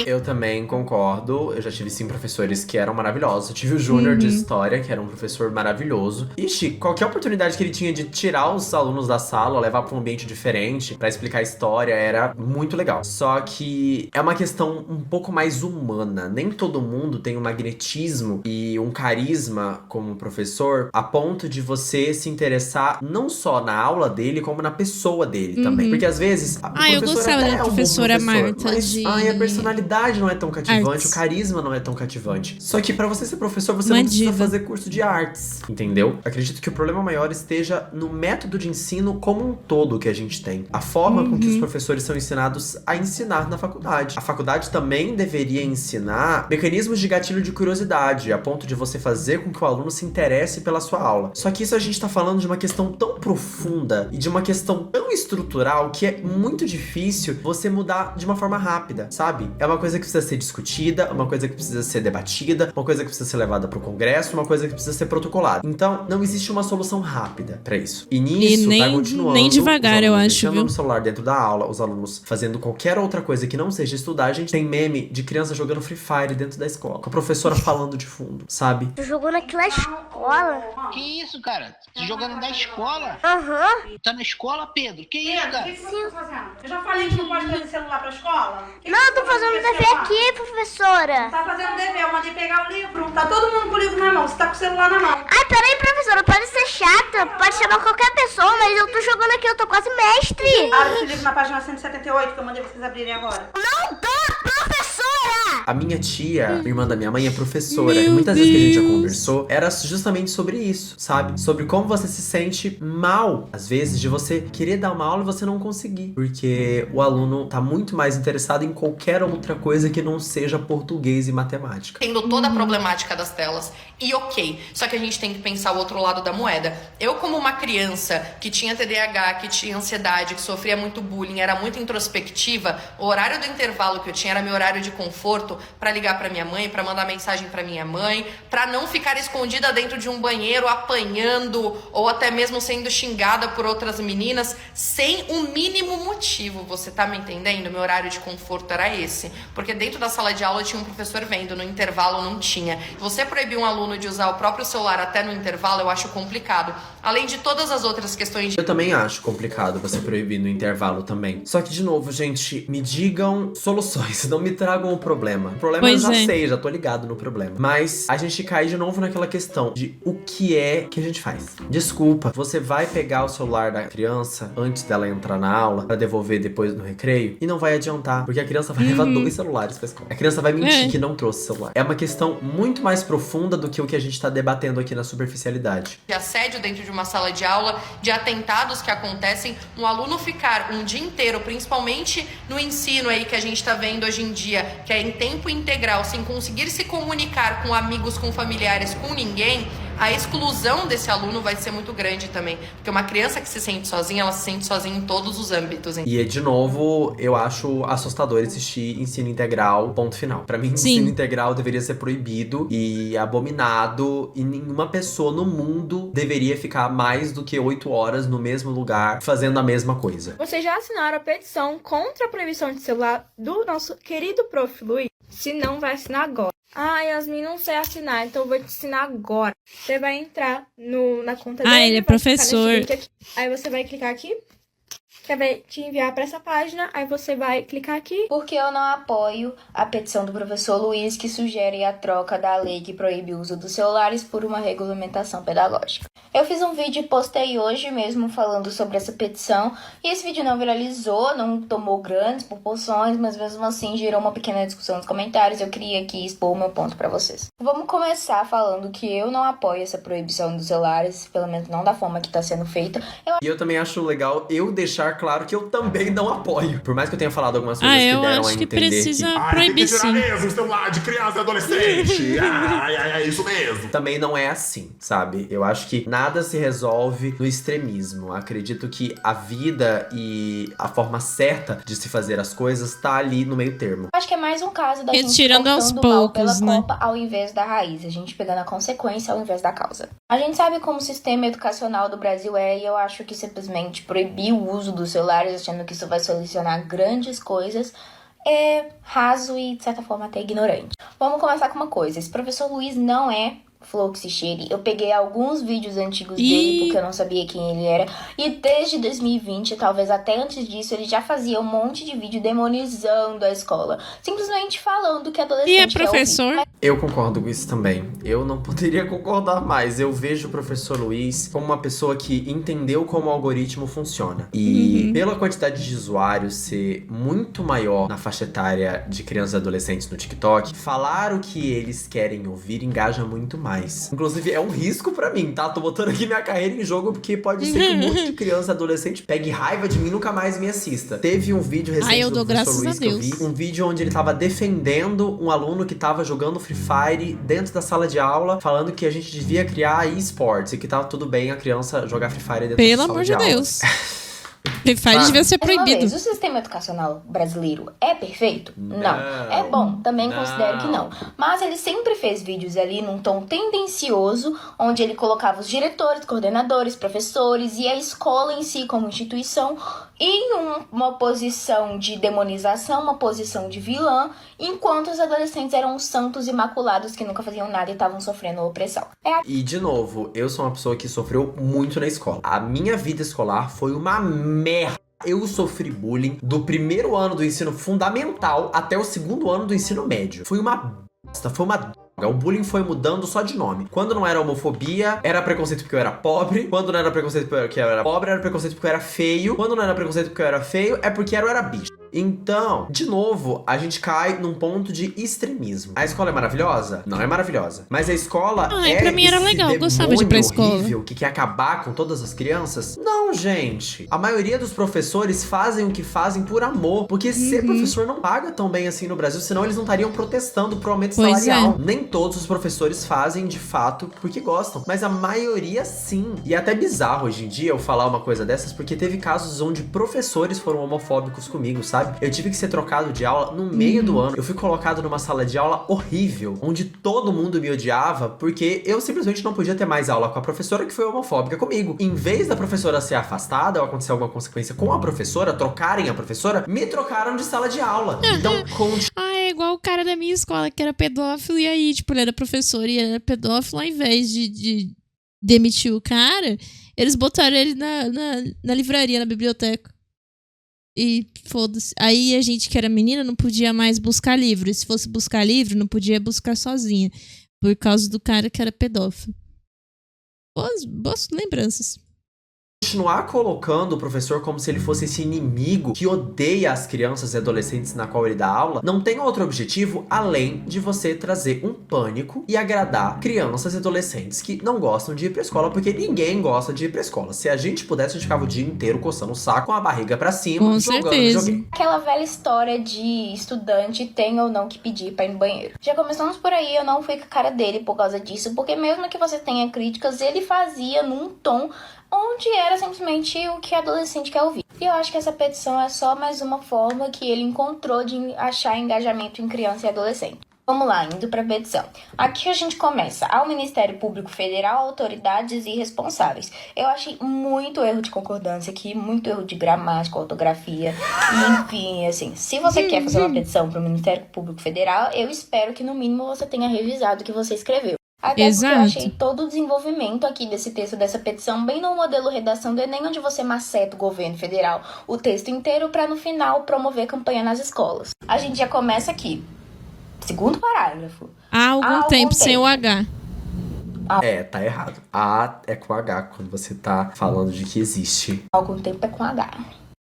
Eu também concordo. Eu já tive sim professores que eram maravilhosos. Eu tive o Júnior de História, que era um professor maravilhoso. Ixi, qualquer oportunidade que ele tinha de tirar os alunos da sala, levar pra um ambiente diferente, pra explicar a história, era muito legal. Só que é uma questão um pouco mais humana. Nem todo mundo tem um magnetismo e um carisma como professor, a ponto de você se interessar não só na aula dele, como na pessoa dele também. Porque às vezes, eu gostava da professora Marta mas, a personalidade não é tão cativante, Artes. o carisma não é tão cativante. Só que pra você ser professor, você Uma não precisa diva. fazer curso de artes, entendeu? Acredito que o problema maior esteja no método de ensino como um todo que a gente tem. A forma com que os professores são ensinados a ensinar na faculdade. A faculdade também deveria ensinar mecanismos de gatilho de curiosidade, a ponto de você fazer com que o aluno se interesse pela sua aula. Só que isso a gente tá falando de uma questão tão profunda e de uma questão tão estrutural que é muito difícil você mudar de uma forma rápida, sabe? É uma coisa que precisa ser discutida, uma coisa que precisa ser debatida, uma coisa que precisa ser levada pro Congresso, uma coisa que precisa ser protocolada. Então, não existe uma solução rápida pra isso. E nisso, nem- tá continuando nem devagar, os eu alunos acho, mexendo viu? no celular dentro da aula, os alunos fazendo qualquer outra coisa que não seja estudar. A gente tem meme de criança jogando Free Fire dentro da escola, com a professora falando de fundo, sabe? Tu jogou naquela escola? Que isso, cara? Tá jogando na escola? Aham. Tá na escola, Pedro? Que isso, cara? Eu já falei que não pode trazer celular pra escola? Não, eu tô fazendo dever aqui, professora. Tá fazendo dever, eu mandei pegar o livro. Tá todo mundo com o livro na mão, você tá com o celular na mão. Ai, peraí, professora, pode ser chata, pode chamar qualquer pessoa, mas eu tô jogando aqui, eu tô quase mestre. Abre esse livro na página 178 que eu mandei vocês abrirem agora. Não tô, professora! A minha tia, irmã da minha mãe, é professora. Meu E muitas vezes que a gente já Deus. conversou, era justamente sobre isso, sabe? Sobre como você se sente mal, às vezes, de você querer dar uma aula e você não conseguir. Porque o aluno tá muito mais interessado em qualquer outra coisa que não seja português e matemática. Tendo toda a problemática das telas. E ok, só que a gente tem que pensar o outro lado da moeda. Eu, como uma criança que tinha TDAH, que tinha ansiedade, que sofria muito bullying, era muito introspectiva, o horário do intervalo que eu tinha era meu horário de conforto pra ligar pra minha mãe, pra mandar mensagem pra minha mãe, pra não ficar escondida dentro de um banheiro apanhando ou até mesmo sendo xingada por outras meninas sem um mínimo motivo. Você tá me entendendo? Meu horário de conforto era esse. Porque dentro da sala de aula tinha um professor vendo, no intervalo não tinha. Você proibir um aluno de usar o próprio celular até no intervalo, eu acho complicado. Além de todas as outras questões de... Eu também acho complicado você proibir no intervalo também. Só que, de novo, gente, me digam soluções, não me tragam o problema. problema. O problema Pois eu já é. sei, já tô ligado no problema. Mas a gente cai de novo naquela questão de o que é que a gente faz. Desculpa, você vai pegar o celular da criança antes dela entrar na aula pra devolver depois no recreio e não vai adiantar, porque a criança vai levar 2 celulares pra escola. A criança vai mentir que não trouxe celular. É uma questão muito mais profunda do que o que a gente tá debatendo aqui na superficialidade. De assédio dentro de uma sala de aula, de atentados que acontecem, um aluno ficar um dia inteiro, principalmente no ensino aí que a gente tá vendo hoje em dia, que é em tempo integral, sem conseguir se comunicar com amigos, com familiares, com ninguém, a exclusão desse aluno vai ser muito grande também. Porque uma criança que se sente sozinha, ela se sente sozinha em todos os âmbitos. E, de novo, eu acho assustador existir ensino integral, ponto final. Pra mim, Sim. ensino integral deveria ser proibido e abominado. E nenhuma pessoa no mundo deveria ficar mais do que 8 horas no mesmo lugar fazendo a mesma coisa. Vocês já assinaram a petição contra a proibição de celular do nosso querido Prof. Luiz? Se não, vai assinar agora. Ah, Yasmin, não sei assinar, então eu vou te ensinar agora. Você vai entrar na conta dele. Ele é vai clicar nesse professor. link aqui. Aí você vai clicar aqui, que vai te enviar pra essa página. Aí você vai clicar aqui. Porque eu não apoio a petição do professor Luiz, que sugere a troca da lei que proíbe o uso dos celulares por uma regulamentação pedagógica. Eu fiz um vídeo e postei hoje mesmo falando sobre essa petição, e esse vídeo não viralizou, não tomou grandes proporções, mas mesmo assim gerou uma pequena discussão nos comentários. Eu queria aqui expor o meu ponto pra vocês. Vamos começar falando que eu não apoio essa proibição dos celulares, pelo menos não da forma que tá sendo feita. E eu também acho legal eu deixar claro que eu também não apoio. Por mais que eu tenha falado algumas coisas que eu deram a acho que entender precisa que... proibir sim. mesmo o celular de criança e adolescente. É isso mesmo. Também não é assim, sabe? Eu acho que nada se resolve no extremismo. Acredito que a vida e a forma certa de se fazer as coisas tá ali no meio termo. Acho que é mais um caso da gente Retirando aos cortando o mal poucos, pela né? copa ao invés da raiz, a gente pegando a consequência ao invés da causa. A gente sabe como o sistema educacional do Brasil é, e eu acho que simplesmente proibir o uso dos celulares, achando que isso vai solucionar grandes coisas, é raso e, de certa forma, até ignorante. Vamos começar com uma coisa. Esse professor Luiz não é Fluxicheire. Eu peguei alguns vídeos antigos dele, porque eu não sabia quem ele era. E desde 2020, talvez até antes disso, ele já fazia um monte de vídeo demonizando a escola. Simplesmente falando que adolescente E é professor? Eu concordo com isso também. Eu não poderia concordar mais. Eu vejo o professor Luiz como uma pessoa que entendeu como o algoritmo funciona. E pela quantidade de usuários ser muito maior na faixa etária de crianças e adolescentes no TikTok, falar o que eles querem ouvir engaja muito mais. Inclusive, é um risco pra mim, tá? Tô botando aqui minha carreira em jogo porque pode ser que um monte de criança e adolescente pegue raiva de mim e nunca mais me assista. Teve um vídeo recente eu do dou professor graças Luiz a que eu Deus. vi, um vídeo onde ele tava defendendo um aluno que tava jogando Free Fire dentro da sala de aula, falando que a gente devia criar esports e que tava tudo bem a criança jogar Free Fire dentro Pelo da sala amor de de aula. Deus. Free Fire devia ser Mais uma proibido. vez, o sistema educacional brasileiro é perfeito? Não. É bom, também considero que não. Mas ele sempre fez vídeos ali num tom tendencioso, onde ele colocava os diretores, coordenadores, professores e a escola em si como instituição em uma posição de demonização, uma posição de vilã, enquanto os adolescentes eram os santos imaculados que nunca faziam nada e estavam sofrendo opressão. E, de novo, eu sou uma pessoa que sofreu muito na escola. A minha vida escolar foi uma merda. Eu sofri bullying do primeiro ano do ensino fundamental até o segundo ano do ensino médio. Foi uma bosta, foi uma droga. O bullying foi mudando só de nome. Quando não era homofobia, era preconceito porque eu era pobre. Quando não era preconceito porque eu era pobre, era preconceito porque eu era feio. Quando não era preconceito porque eu era feio, é porque eu era bicho. Então, de novo, a gente cai num ponto de extremismo. A escola é maravilhosa? Não é maravilhosa. Mas a escola pra mim era esse legal, eu gostava de ir pra demônio escola. horrível que quer acabar com todas as crianças? Não, gente. A maioria dos professores fazem o que fazem por amor. Porque ser professor não paga tão bem assim no Brasil, senão eles não estariam protestando pro aumento Pois salarial. é. Nem todos os professores fazem de fato porque gostam, mas a maioria sim. E é até bizarro hoje em dia eu falar uma coisa dessas, porque teve casos onde professores foram homofóbicos comigo, sabe? Eu tive que ser trocado de aula no meio do ano. Eu fui colocado numa sala de aula horrível, onde todo mundo me odiava, porque eu simplesmente não podia ter mais aula com a professora que foi homofóbica comigo. Em vez da professora ser afastada ou acontecer alguma consequência com a professora, trocarem a professora, me trocaram de sala de aula. Então, É igual o cara da minha escola que era pedófilo, e aí, tipo, ele era professor e ele era pedófilo, ao invés de demitir o cara, eles botaram ele na livraria, na biblioteca. E foda-se. Aí a gente que era menina não podia mais buscar livro. E se fosse buscar livro, não podia buscar sozinha. Por causa do cara que era pedófilo. Boas lembranças. Continuar colocando o professor como se ele fosse esse inimigo que odeia as crianças e adolescentes na qual ele dá aula, não tem outro objetivo além de você trazer um pânico e agradar crianças e adolescentes que não gostam de ir pra escola, porque ninguém gosta de ir pra escola. Se a gente pudesse, a gente ficava o dia inteiro coçando o saco com a barriga pra cima, com jogando certeza. videogame. Aquela velha história de estudante tem ou não que pedir pra ir no banheiro. Já começamos por aí, eu não fui com a cara dele por causa disso, porque mesmo que você tenha críticas, ele fazia num tom onde era simplesmente o que adolescente quer ouvir. E eu acho que essa petição é só mais uma forma que ele encontrou de achar engajamento em criança e adolescente. Vamos lá, indo para a petição. Aqui a gente começa. Ao Ministério Público Federal, autoridades e responsáveis. Eu achei muito erro de concordância aqui, muito erro de gramática, ortografia. E, enfim, assim, se você quer fazer uma petição para o Ministério Público Federal, eu espero que no mínimo você tenha revisado o que você escreveu. Até Exato. porque eu achei todo o desenvolvimento aqui desse texto, dessa petição, bem no modelo redação do Enem, onde você maceta o governo federal o texto inteiro para no final promover campanha nas escolas. A gente já começa aqui. Segundo parágrafo. Há algum tempo sem o H. Tá errado. A é com H quando você tá falando de que existe. Há algum tempo é com H.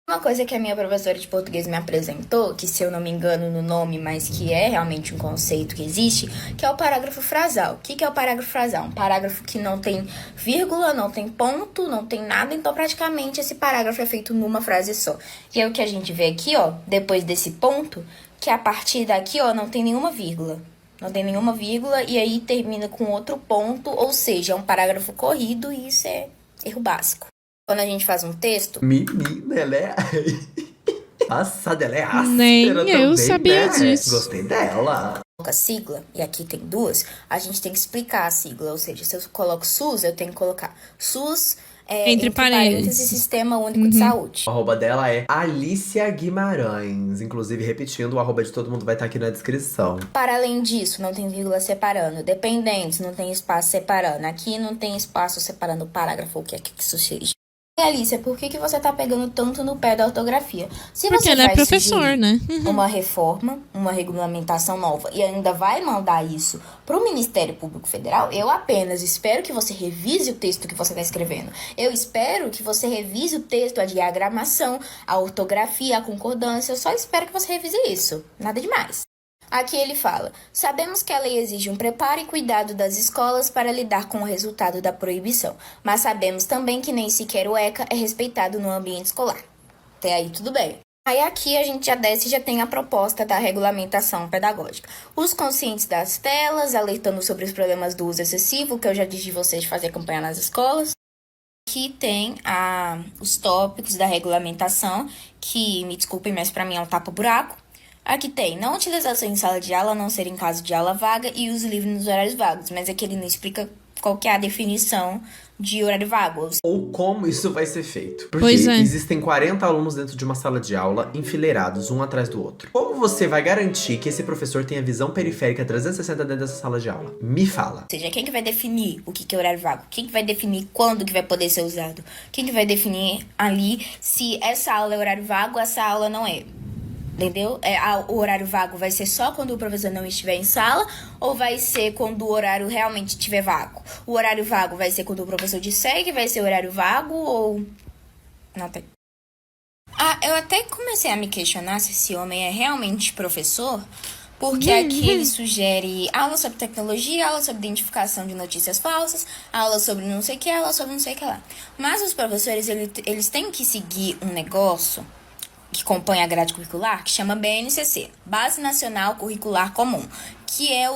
Uma coisa que a minha professora de português me apresentou, que se eu não me engano no nome, mas que é realmente um conceito que existe, que é o parágrafo frasal. O que é o parágrafo frasal? Um parágrafo que não tem vírgula, não tem ponto, não tem nada, então praticamente esse parágrafo é feito numa frase só. E é o que a gente vê aqui, ó, depois desse ponto, que a partir daqui, ó, não tem nenhuma vírgula. Não tem nenhuma vírgula e aí termina com outro ponto, ou seja, é um parágrafo corrido e isso é erro básico. Quando a gente faz um texto... Menina, ela é... Passada, ela é áspera Nem eu também, sabia né? disso. Gostei dela. A sigla, e aqui tem duas, a gente tem que explicar a sigla, ou seja, se eu coloco SUS, eu tenho que colocar SUS... Entre parênteses. Sistema Único de Saúde. O arroba dela é Alicia Guimarães. Inclusive, repetindo, o arroba de todo mundo vai estar aqui na descrição. Para além disso, não tem vírgula separando. Dependentes, não tem espaço separando. Aqui não tem espaço separando o parágrafo, o que é que isso seja. E Alicia, por que você tá pegando tanto no pé da ortografia? Se porque você ela é professor, né? Uma reforma, uma regulamentação nova e ainda vai mandar isso pro Ministério Público Federal, eu apenas espero que você revise o texto que você tá escrevendo. Eu espero que você revise o texto, a diagramação, a ortografia, a concordância. Eu só espero que você revise isso. Nada demais. Aqui ele fala: sabemos que a lei exige um preparo e cuidado das escolas para lidar com o resultado da proibição, mas sabemos também que nem sequer o ECA é respeitado no ambiente escolar. Até aí tudo bem. Aí aqui a gente já desce e já tem a proposta da regulamentação pedagógica. Os conscientes das telas, alertando sobre os problemas do uso excessivo, que eu já disse de vocês de fazer campanha nas escolas. Aqui tem os tópicos da regulamentação, que, me desculpem, mas para mim é um tapa-buraco. Aqui tem não utilização em sala de aula, a não ser em caso de aula vaga, e uso livre nos horários vagos. Mas aqui ele não explica qual que é a definição de horário vago. Ou como isso vai ser feito. Porque Pois é. existem 40 alunos dentro de uma sala de aula, enfileirados, um atrás do outro. Como você vai garantir que esse professor tenha visão periférica 360 dentro dessa sala de aula? Me fala. Ou seja, quem que vai definir o que é horário vago? Quem que vai definir quando que vai poder ser usado? Quem que vai definir ali se essa aula é horário vago ou essa aula não é? Entendeu? O horário vago vai ser só quando o professor não estiver em sala ou vai ser quando o horário realmente estiver vago? O horário vago vai ser quando o professor disser que vai ser horário vago ou... Não tem. Eu até comecei a me questionar se esse homem é realmente professor, porque aqui ele sugere aula sobre tecnologia, aula sobre identificação de notícias falsas, aula sobre não sei o que, aula sobre não sei o que lá. Mas os professores, eles têm que seguir um negócio que compõe a grade curricular, que chama BNCC, Base Nacional Curricular Comum, que é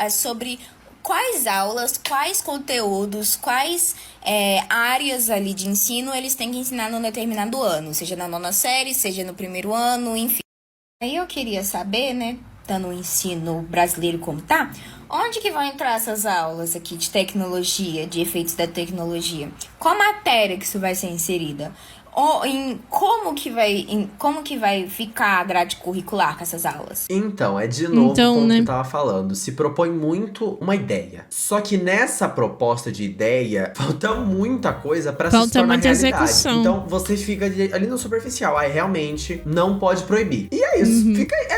sobre quais aulas, quais conteúdos, quais áreas ali de ensino eles têm que ensinar num determinado ano, seja na 9ª série, seja no 1º ano, enfim. Aí eu queria saber, né, dando o ensino brasileiro como tá, onde que vão entrar essas aulas aqui de tecnologia, de efeitos da tecnologia? Qual matéria que isso vai ser inserida? em como que vai ficar a grade curricular com essas aulas? Então, é de novo como né? que eu tava falando. Se propõe muito uma ideia. Só que nessa proposta de ideia, falta muita coisa pra se tornar muita realidade. execução. Então, você fica ali no superficial. Aí, realmente, não pode proibir. E é isso.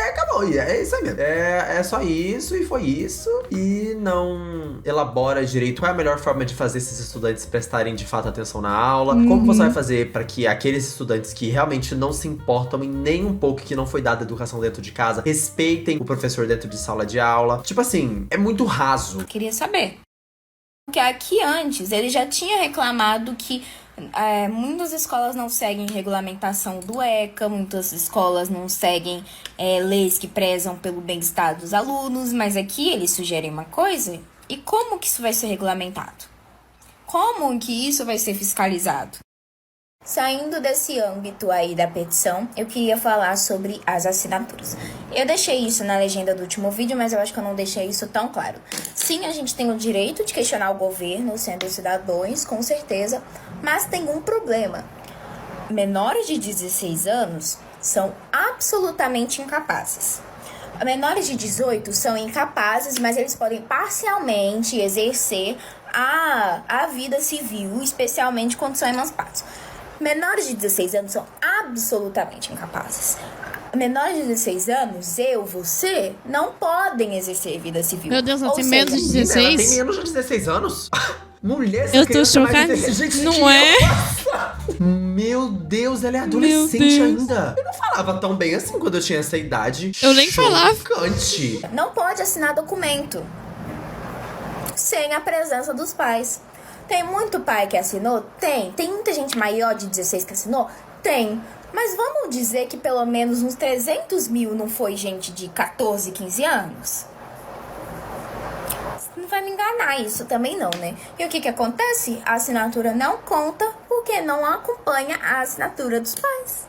Acabou. É isso aí mesmo. É só isso e foi isso. E não elabora direito qual é a melhor forma de fazer esses estudantes prestarem de fato atenção na aula. Como você vai fazer pra que aqueles estudantes que realmente não se importam em nem um pouco, que não foi dada educação dentro de casa, respeitem o professor dentro de sala de aula. Tipo assim, é muito raso. Queria saber. Porque aqui antes ele já tinha reclamado que muitas escolas não seguem regulamentação do ECA, muitas escolas não seguem leis que prezam pelo bem-estar dos alunos, mas aqui eles sugerem uma coisa. E como que isso vai ser regulamentado? Como que isso vai ser fiscalizado? Saindo desse âmbito aí da petição, eu queria falar sobre as assinaturas. Eu deixei isso na legenda do último vídeo, mas eu acho que eu não deixei isso tão claro. Sim, a gente tem o direito de questionar o governo, sendo cidadãos, com certeza, mas tem um problema. Menores de 16 anos são absolutamente incapazes. Menores de 18 são incapazes, mas eles podem parcialmente exercer a vida civil, especialmente quando são emancipados. Menores de 16 anos são absolutamente incapazes. Menores de 16 anos, você, não podem exercer vida civil. Meu Deus, ela tem menos de 16? Ela tem menos de 16 anos? Mulher, essa Eu tô criança é mais chocada. inteligente que Não eu. é? Meu Deus, ela é adolescente ainda. Eu não falava tão bem assim quando eu tinha essa idade. Eu nem falava. Chocante. Não pode assinar documento sem a presença dos pais. Tem muito pai que assinou? Tem. Tem muita gente maior de 16 que assinou? Tem. Mas vamos dizer que pelo menos uns 300 mil não foi gente de 14, 15 anos? Não vai me enganar isso também não, né? E o que acontece? A assinatura não conta porque não acompanha a assinatura dos pais.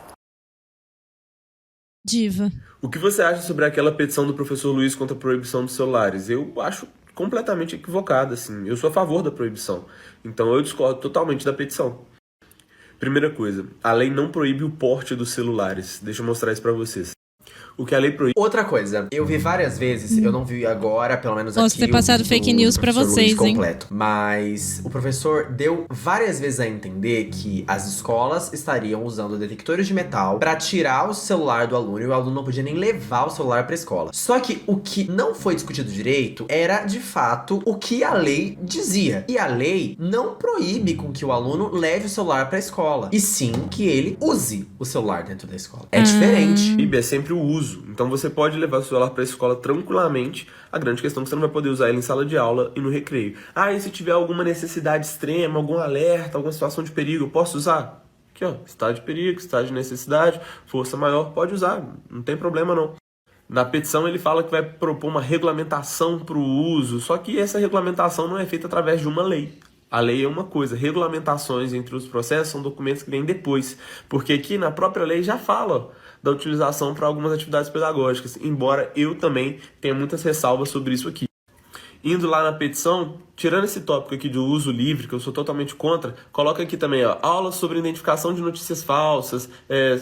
Diva. O que você acha sobre aquela petição do professor Luiz contra a proibição dos celulares? Eu acho completamente equivocada, assim. Eu sou a favor da proibição. Então eu discordo totalmente da petição. Primeira coisa, a lei não proíbe o porte dos celulares. Deixa eu mostrar isso pra vocês. O que a lei proíbe... Outra coisa, eu vi várias vezes, eu não vi agora, pelo menos Posso aqui... ter passado fake news pra vocês, hein? Completo. Mas o professor deu várias vezes a entender que as escolas estariam usando detectores de metal pra tirar o celular do aluno e o aluno não podia nem levar o celular pra escola. Só que o que não foi discutido direito era, de fato, o que a lei dizia. E a lei não proíbe com que o aluno leve o celular pra escola, e sim que ele use o celular dentro da escola. É diferente. É sempre o uso. Então você pode levar o celular para a escola tranquilamente. A grande questão é que você não vai poder usar ele em sala de aula e no recreio. Ah, e se tiver alguma necessidade extrema, algum alerta, alguma situação de perigo, eu posso usar? Aqui ó, estado de perigo, estado de necessidade, força maior, pode usar, não tem problema não. Na petição ele fala que vai propor uma regulamentação para o uso, só que essa regulamentação não é feita através de uma lei. A lei é uma coisa, regulamentações entre os processos são documentos que vêm depois. Porque aqui na própria lei já fala da utilização para algumas atividades pedagógicas, embora eu também tenha muitas ressalvas sobre isso aqui. Indo lá na petição, tirando esse tópico aqui do uso livre, que eu sou totalmente contra, coloca aqui também, ó, aula sobre identificação de notícias falsas,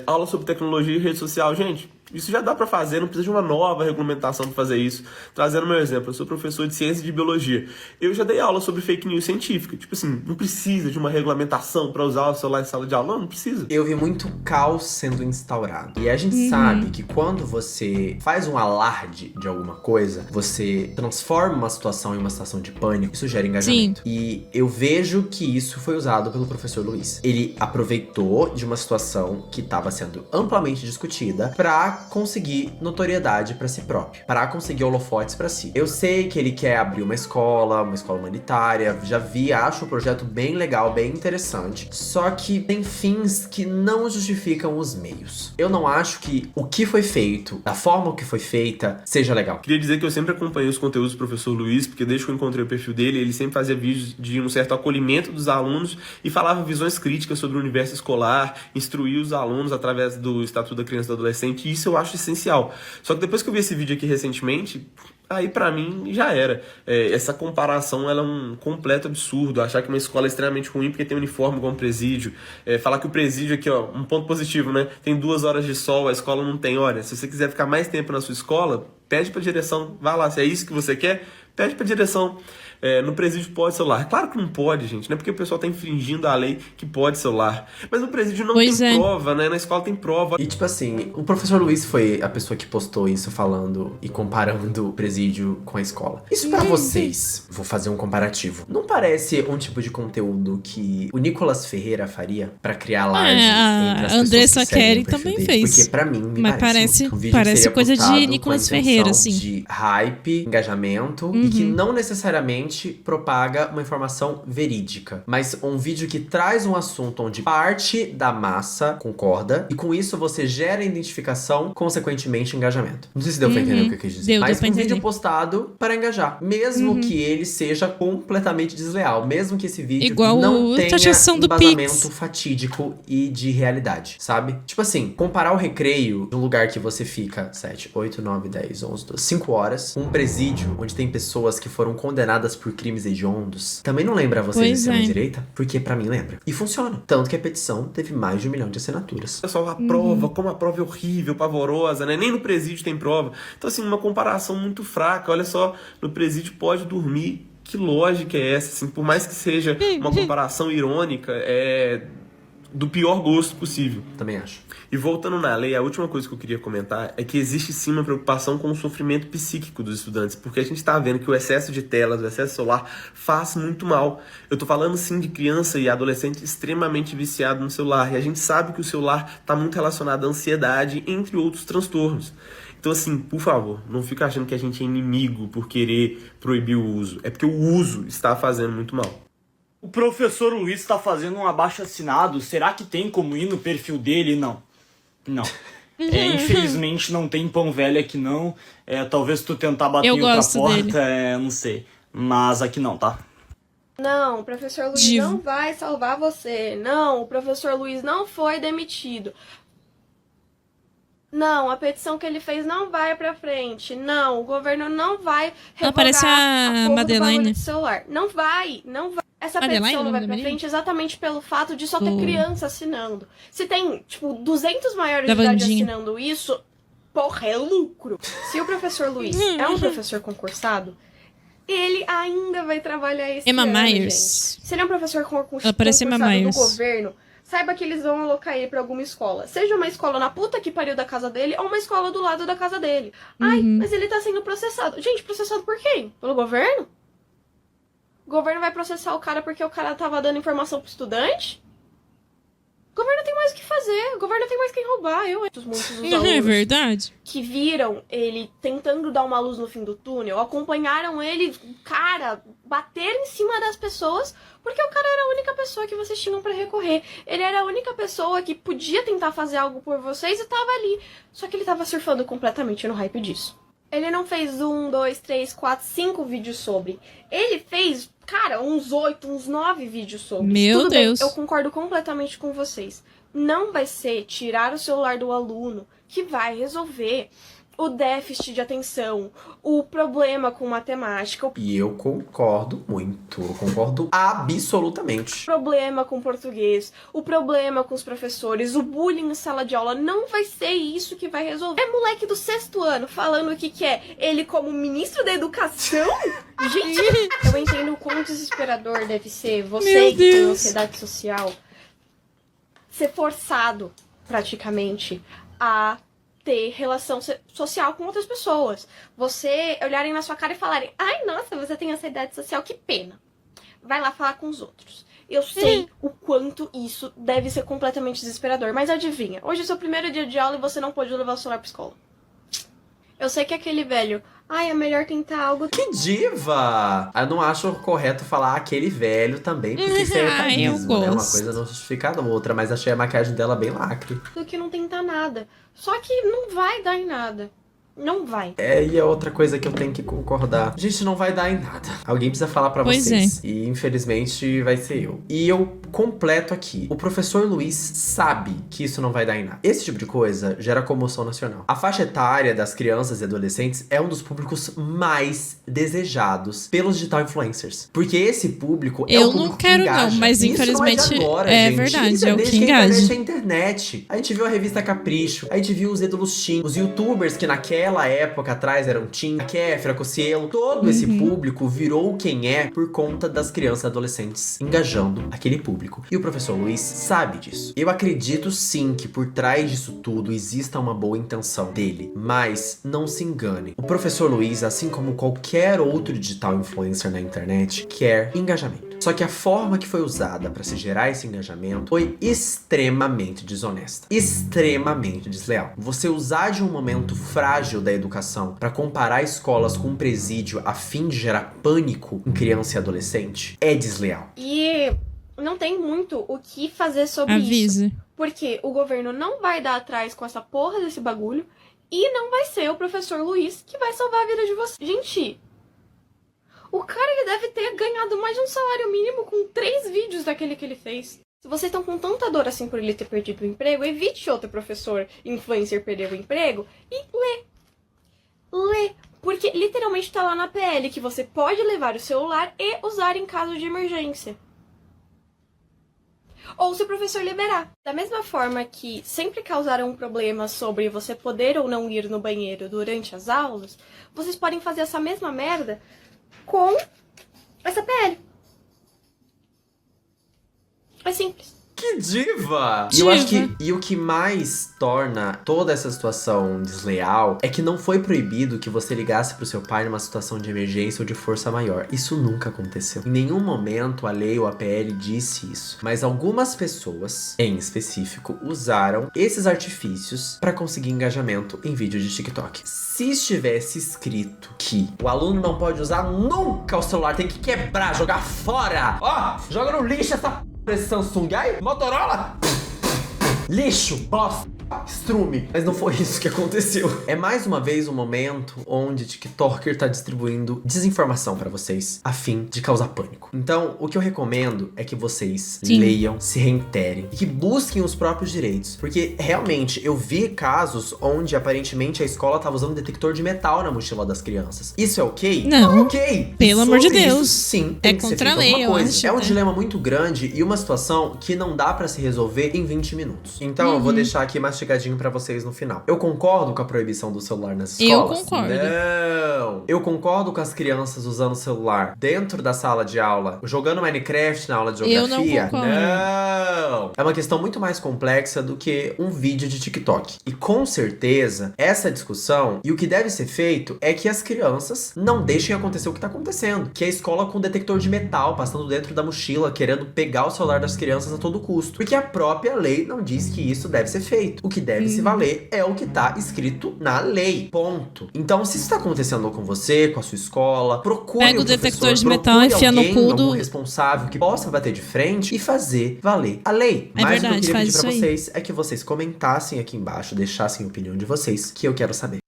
aula sobre tecnologia e rede social. Gente, isso já dá para fazer, não precisa de uma nova regulamentação para fazer isso. Trazendo meu exemplo, eu sou professor de ciência e de biologia. Eu já dei aula sobre fake news científica. Tipo assim, não precisa de uma regulamentação para usar o celular em sala de aula, não precisa. Eu vi muito caos sendo instaurado. E a gente sabe que quando você faz um alarde de alguma coisa, você transforma uma situação em uma situação de pânico, isso gera engajamento. Sim. E eu vejo que isso foi usado pelo professor Luiz. Ele aproveitou de uma situação que estava sendo amplamente discutida para conseguir notoriedade para si próprio, para conseguir holofotes para si. Eu sei que ele quer abrir uma escola humanitária, já vi, acho o projeto bem legal, bem interessante, só que tem fins que não justificam os meios. Eu não acho que o que foi feito, da forma que foi feita, seja legal. Queria dizer que eu sempre acompanhei os conteúdos do professor Luiz, porque desde que eu encontrei o perfil dele, ele sempre fazia vídeos de um certo acolhimento dos alunos e falava visões críticas sobre o universo escolar, instruía os alunos através do Estatuto da Criança e do Adolescente, e isso eu acho essencial. Só que depois que eu vi esse vídeo aqui recentemente, aí pra mim já era. Essa comparação ela é um completo absurdo. Achar que uma escola é extremamente ruim porque tem uniforme igual um presídio. Falar que o presídio aqui, ó, um ponto positivo, né? Tem 2 horas de sol, a escola não tem. Olha, se você quiser ficar mais tempo na sua escola, pede pra direção. Vai lá, se é isso que você quer, pede pra direção. No presídio pode celular. Claro que não pode, gente. Não é porque o pessoal tá infringindo a lei que pode celular. Mas no presídio não tem prova, né? Na escola tem prova. E tipo assim, o professor Luiz foi a pessoa que postou isso falando e comparando o presídio com a escola. Isso pra vocês, vou fazer um comparativo. Não parece um tipo de conteúdo que o Nicolas Ferreira faria pra criar alarde entre as a Andressa pessoas que seguem Kelly o perfil também dele? fez. Porque pra mim, me Mas parece muito. Um vídeo que parece seria coisa de postado Nicolas com a intenção Ferreira, assim. de hype, engajamento e que não necessariamente propaga uma informação verídica, mas um vídeo que traz um assunto onde parte da massa concorda e com isso você gera identificação, consequentemente engajamento. Não sei se deu pra entender o que eu quis dizer, mas um vídeo postado para engajar, mesmo que ele seja completamente desleal, mesmo que esse vídeo não tenha embasamento fatídico e de realidade, sabe? Tipo assim, comparar o recreio de um lugar que você fica 7, 8, 9, 10, 11, 12, 5 horas, com um presídio onde tem pessoas que foram condenadas por crimes hediondos, também não lembra você de extrema-direita? Porque pra mim lembra. E funciona. Tanto que a petição teve mais de 1 milhão de assinaturas. Pessoal, a prova, como a prova é horrível, pavorosa, né? Nem no presídio tem prova. Então, assim, uma comparação muito fraca. Olha só, no presídio pode dormir. Que lógica é essa? Assim, por mais que seja uma comparação irônica, do pior gosto possível. Também acho. E voltando na lei, a última coisa que eu queria comentar é que existe sim uma preocupação com o sofrimento psíquico dos estudantes, porque a gente tá vendo que o excesso de telas, o excesso celular faz muito mal. Eu tô falando sim de criança e adolescente extremamente viciado no celular, e a gente sabe que o celular tá muito relacionado à ansiedade, entre outros transtornos. Então assim, por favor, não fica achando que a gente é inimigo por querer proibir o uso. É porque o uso está fazendo muito mal. O professor Luiz está fazendo um abaixo-assinado. Será que tem como ir no perfil dele? Não. Infelizmente não tem pão velho aqui não. Talvez tu tentar bater em outra porta, não sei. Mas aqui não, tá? Não, o professor Luiz não vai salvar você. Não, o professor Luiz não foi demitido. Não, a petição que ele fez não vai pra frente. Não, o governo não vai revogar a porra do bagulho de celular. Não vai. Essa petição não vai pra frente exatamente pelo fato de só ter criança assinando. Se tem, 200 maiores de idade assinando isso, porra, é lucro. Se o professor Luiz é um professor concursado, ele ainda vai trabalhar esse ano, gente. Se ele é um professor concursado do governo, saiba que eles vão alocar ele pra alguma escola. Seja uma escola na puta que pariu da casa dele, ou uma escola do lado da casa dele. Ai, mas ele tá sendo processado. Gente, processado por quem? Pelo governo? O governo vai processar o cara porque o cara tava dando informação pro estudante? O governo tem mais o que fazer. O governo tem mais quem roubar. Muitos os alunos é verdade. Que viram ele tentando dar uma luz no fim do túnel, acompanharam ele, cara, bater em cima das pessoas, porque o cara era a única pessoa que vocês tinham pra recorrer. Ele era a única pessoa que podia tentar fazer algo por vocês e tava ali. Só que ele tava surfando completamente no hype disso. Ele não fez 1, 2, 3, 4, 5 vídeos sobre. Ele fez, cara, uns 8, uns 9 vídeos sobre. Meu Deus. Eu concordo completamente com vocês. Não vai ser tirar o celular do aluno que vai resolver o déficit de atenção, o problema com matemática. E eu concordo muito, eu concordo absolutamente. O problema com português, o problema com os professores, o bullying em sala de aula, não vai ser isso que vai resolver. É moleque do 6º ano falando o que é ele como ministro da educação? Gente, eu entendo o quão desesperador deve ser você que tem ansiedade social ser forçado, praticamente, a ter relação social com outras pessoas. Você olharem na sua cara e falarem: ai, nossa, você tem ansiedade social, que pena. Vai lá falar com os outros. Eu sei o quanto isso deve ser completamente desesperador, mas adivinha, hoje é seu primeiro dia de aula e você não pode levar o celular pra escola. Eu sei que aquele velho, ai, é melhor tentar algo... Que diva! Eu não acho correto falar aquele velho também, porque isso é etarismo, né? Uma coisa não justifica a outra, mas achei a maquiagem dela bem lacre. Do que não tentar nada. Só que não vai dar em nada. Não vai. E a outra coisa que eu tenho que concordar. Gente, não vai dar em nada. Alguém precisa falar pra vocês. E infelizmente vai ser eu. E eu completo aqui. O professor Luiz sabe que isso não vai dar em nada. Esse tipo de coisa gera comoção nacional. A faixa etária das crianças e adolescentes é um dos públicos mais desejados pelos digital influencers. Porque esse público é o público não quero que engaja. não, mas isso infelizmente não é, de agora, é gente. verdade, isso é o desde que a engaja. internet é a internet. A gente viu a revista Capricho, a gente viu os ídolos teen, os youtubers que naquela época atrás eram teen, a Kéfera, Cossielo, todo esse público virou quem é por conta das crianças e adolescentes engajando aquele público. E o professor Luiz sabe disso. Eu acredito sim que por trás disso tudo exista uma boa intenção dele, mas não se engane. O professor Luiz, assim como qualquer outro digital influencer na internet, quer engajamento. Só que a forma que foi usada para se gerar esse engajamento foi extremamente desonesta, extremamente desleal. Você usar de um momento frágil da educação para comparar escolas com um presídio a fim de gerar pânico em criança e adolescente é desleal. E não tem muito o que fazer sobre isso. Porque o governo não vai dar atrás com essa porra desse bagulho e não vai ser o professor Luiz que vai salvar a vida de vocês. Gente, o cara ele deve ter ganhado mais de um salário mínimo com 3 vídeos daquele que ele fez. Se vocês estão com tanta dor assim por ele ter perdido o emprego, evite outro professor influencer perder o emprego e lê. Lê. Porque literalmente tá lá na PL que você pode levar o celular e usar em caso de emergência. Ou se o professor liberar. Da mesma forma que sempre causaram um problema sobre você poder ou não ir no banheiro durante as aulas, vocês podem fazer essa mesma merda com essa PL. É simples. Que diva! E eu acho que o que mais torna toda essa situação desleal é que não foi proibido que você ligasse pro seu pai numa situação de emergência ou de força maior. Isso nunca aconteceu. Em nenhum momento a lei ou a PL disse isso. Mas algumas pessoas, em específico, usaram esses artifícios para conseguir engajamento em vídeo de TikTok. Se estivesse escrito que o aluno não pode usar nunca o celular, tem que quebrar, jogar fora. Ó, joga no lixo essa esse Samsung aí, Motorola, lixo, bosta, estrume. Mas não foi isso que aconteceu. É mais uma vez um momento onde TikToker tá distribuindo desinformação pra vocês, a fim de causar pânico. Então, o que eu recomendo é que vocês leiam, se reiterem e que busquem os próprios direitos. Porque, realmente, eu vi casos onde, aparentemente, a escola tava usando detector de metal na mochila das crianças. Isso é ok? Não. Ok. Pelo amor de Deus. Isso, sim, tem que ser contra a feito lei, alguma eu coisa. acho. É um dilema muito grande e uma situação que não dá pra se resolver em 20 minutos. Então, eu vou deixar aqui mastigadinho pra vocês no final. Eu concordo com a proibição do celular nas escolas? Eu concordo. Não. Eu concordo com as crianças usando o celular dentro da sala de aula, jogando Minecraft na aula de geografia? Eu não concordo. Não. É uma questão muito mais complexa do que um vídeo de TikTok. E com certeza, essa discussão e o que deve ser feito é que as crianças não deixem acontecer o que tá acontecendo. Que é a escola com detector de metal passando dentro da mochila, querendo pegar o celular das crianças a todo custo. Porque a própria lei não diz que isso deve ser feito. O que deve se valer é o que tá escrito na lei. Ponto. Então, se isso tá acontecendo com você, com a sua escola, procure Pega um o detector professor, de metal, procure enfia no alguém, cu do- algum responsável que possa bater de frente e fazer valer a lei. É Mas verdade, o que eu queria faz pedir pra isso aí. vocês é que vocês comentassem aqui embaixo, deixassem a opinião de vocês, que eu quero saber.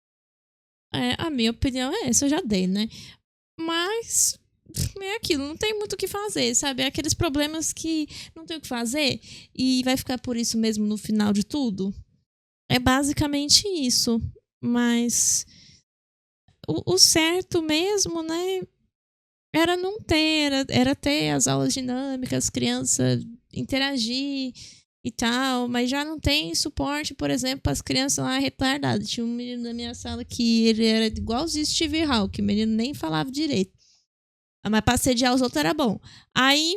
A minha opinião é essa, eu já dei, né? Mas é aquilo, não tem muito o que fazer, sabe? É aqueles problemas que não tem o que fazer e vai ficar por isso mesmo no final de tudo. É basicamente isso. Mas o certo mesmo, né? Era não ter, era ter as aulas dinâmicas, crianças interagir e tal, mas já não tem suporte, por exemplo, para as crianças lá retardadas. Tinha um menino na minha sala que ele era igualzinho Steve Hawking, o menino nem falava direito. Mas pra sediar os outros era bom. Aí,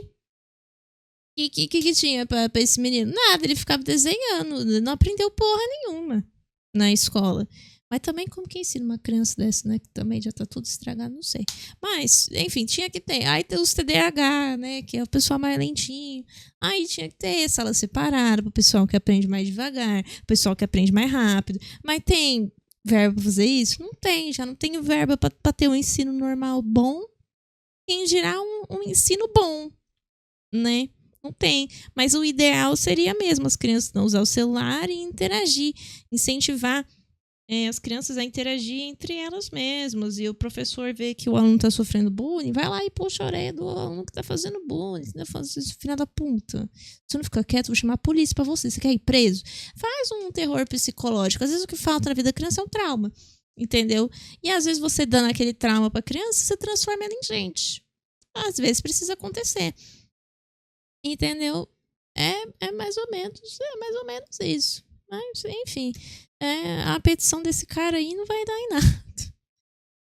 o que tinha pra esse menino? Nada, ele ficava desenhando, não aprendeu porra nenhuma na escola. Mas também como que ensina uma criança dessa, né? Que também já tá tudo estragado, não sei. Mas, enfim, tinha que ter. Aí tem os TDAH, né? Que é o pessoal mais lentinho. Aí tinha que ter sala separada pro pessoal que aprende mais devagar, pro pessoal que aprende mais rápido. Mas tem verba pra fazer isso? Não tem, já não tenho verba pra ter um ensino normal bom. Em geral, um ensino bom, né? Não tem. Mas o ideal seria mesmo as crianças não usar o celular e interagir, incentivar as crianças a interagir entre elas mesmas, e o professor vê que o aluno tá sofrendo bullying, vai lá e puxa a orelha do aluno que tá fazendo bullying, você tá fazendo isso, filha da puta. Você não fica quieto, vou chamar a polícia pra você quer ir preso? Faz um terror psicológico. Às vezes o que falta na vida da criança é um trauma, entendeu? E às vezes você dando aquele trauma pra criança, você transforma ela em gente. Às vezes precisa acontecer, entendeu? É mais ou menos isso. Mas, enfim, a petição desse cara aí não vai dar em nada.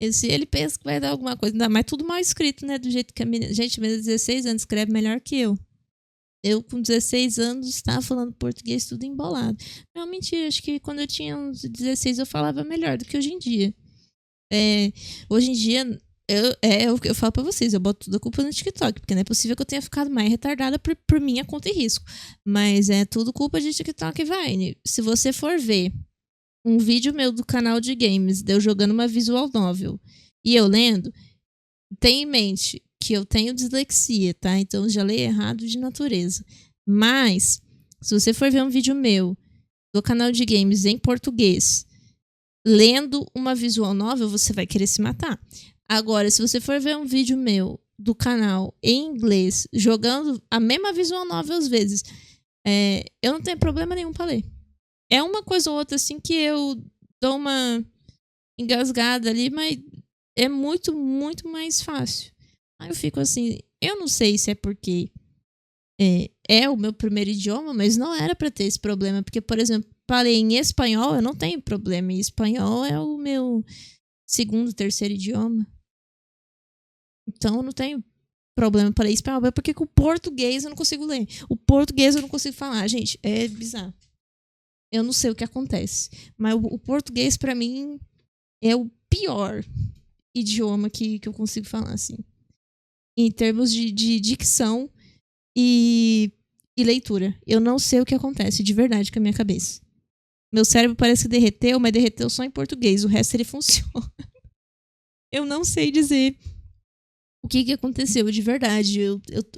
Ele pensa que vai dar alguma coisa, mas tudo mal escrito, né? Do jeito que a menina... Gente, mas 16 anos escreve melhor que eu. Eu, com 16 anos, estava falando português tudo embolado. Não, mentira, acho que quando eu tinha uns 16 eu falava melhor do que hoje em dia. Hoje em dia, eu falo pra vocês, eu boto toda a culpa no TikTok, porque não é possível que eu tenha ficado mais retardada por minha conta e risco. Mas é tudo culpa de TikTok e Vine. Se você for ver um vídeo meu do canal de games, de eu jogando uma visual novel e eu lendo, tenha em mente que eu tenho dislexia, tá? Então eu já leio errado de natureza. Mas, se você for ver um vídeo meu do canal de games em português, lendo uma visual novel, você vai querer se matar. Agora, se você for ver um vídeo meu do canal em inglês, jogando a mesma visual novel às vezes, eu não tenho problema nenhum pra ler. É uma coisa ou outra assim que eu dou uma engasgada ali, mas é muito, muito mais fácil. Aí eu fico assim, eu não sei se é porque é o meu primeiro idioma, mas não era pra ter esse problema. Porque, por exemplo, falei em espanhol, eu não tenho problema. E espanhol é o meu segundo, terceiro idioma. Então eu não tenho problema para ler espanhol. É porque com o português eu não consigo ler. O português eu não consigo falar. Gente, é bizarro. Eu não sei o que acontece. Mas o português, pra mim, é o pior idioma que eu consigo falar, assim. Em termos de dicção e leitura. Eu não sei o que acontece, de verdade, com a minha cabeça. Meu cérebro parece que derreteu, mas derreteu só em português. O resto, ele funciona. Eu não sei dizer o que aconteceu, de verdade.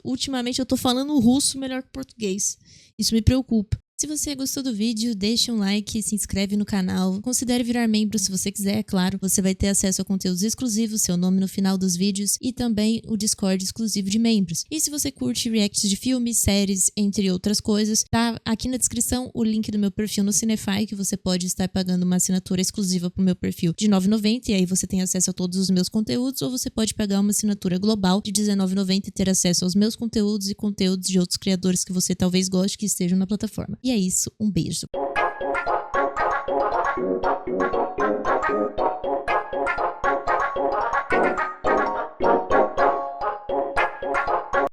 Ultimamente, eu tô falando russo melhor que português. Isso me preocupa. Se você gostou do vídeo, deixa um like, se inscreve no canal. Considere virar membro se você quiser, é claro. Você vai ter acesso a conteúdos exclusivos, seu nome no final dos vídeos e também o Discord exclusivo de membros. E se você curte reacts de filmes, séries, entre outras coisas, tá aqui na descrição o link do meu perfil no Cinefy, que você pode estar pagando uma assinatura exclusiva pro meu perfil de R$ 9,90 e aí você tem acesso a todos os meus conteúdos, ou você pode pagar uma assinatura global de R$ 19,90 e ter acesso aos meus conteúdos e conteúdos de outros criadores que você talvez goste que estejam na plataforma. E é isso, um beijo.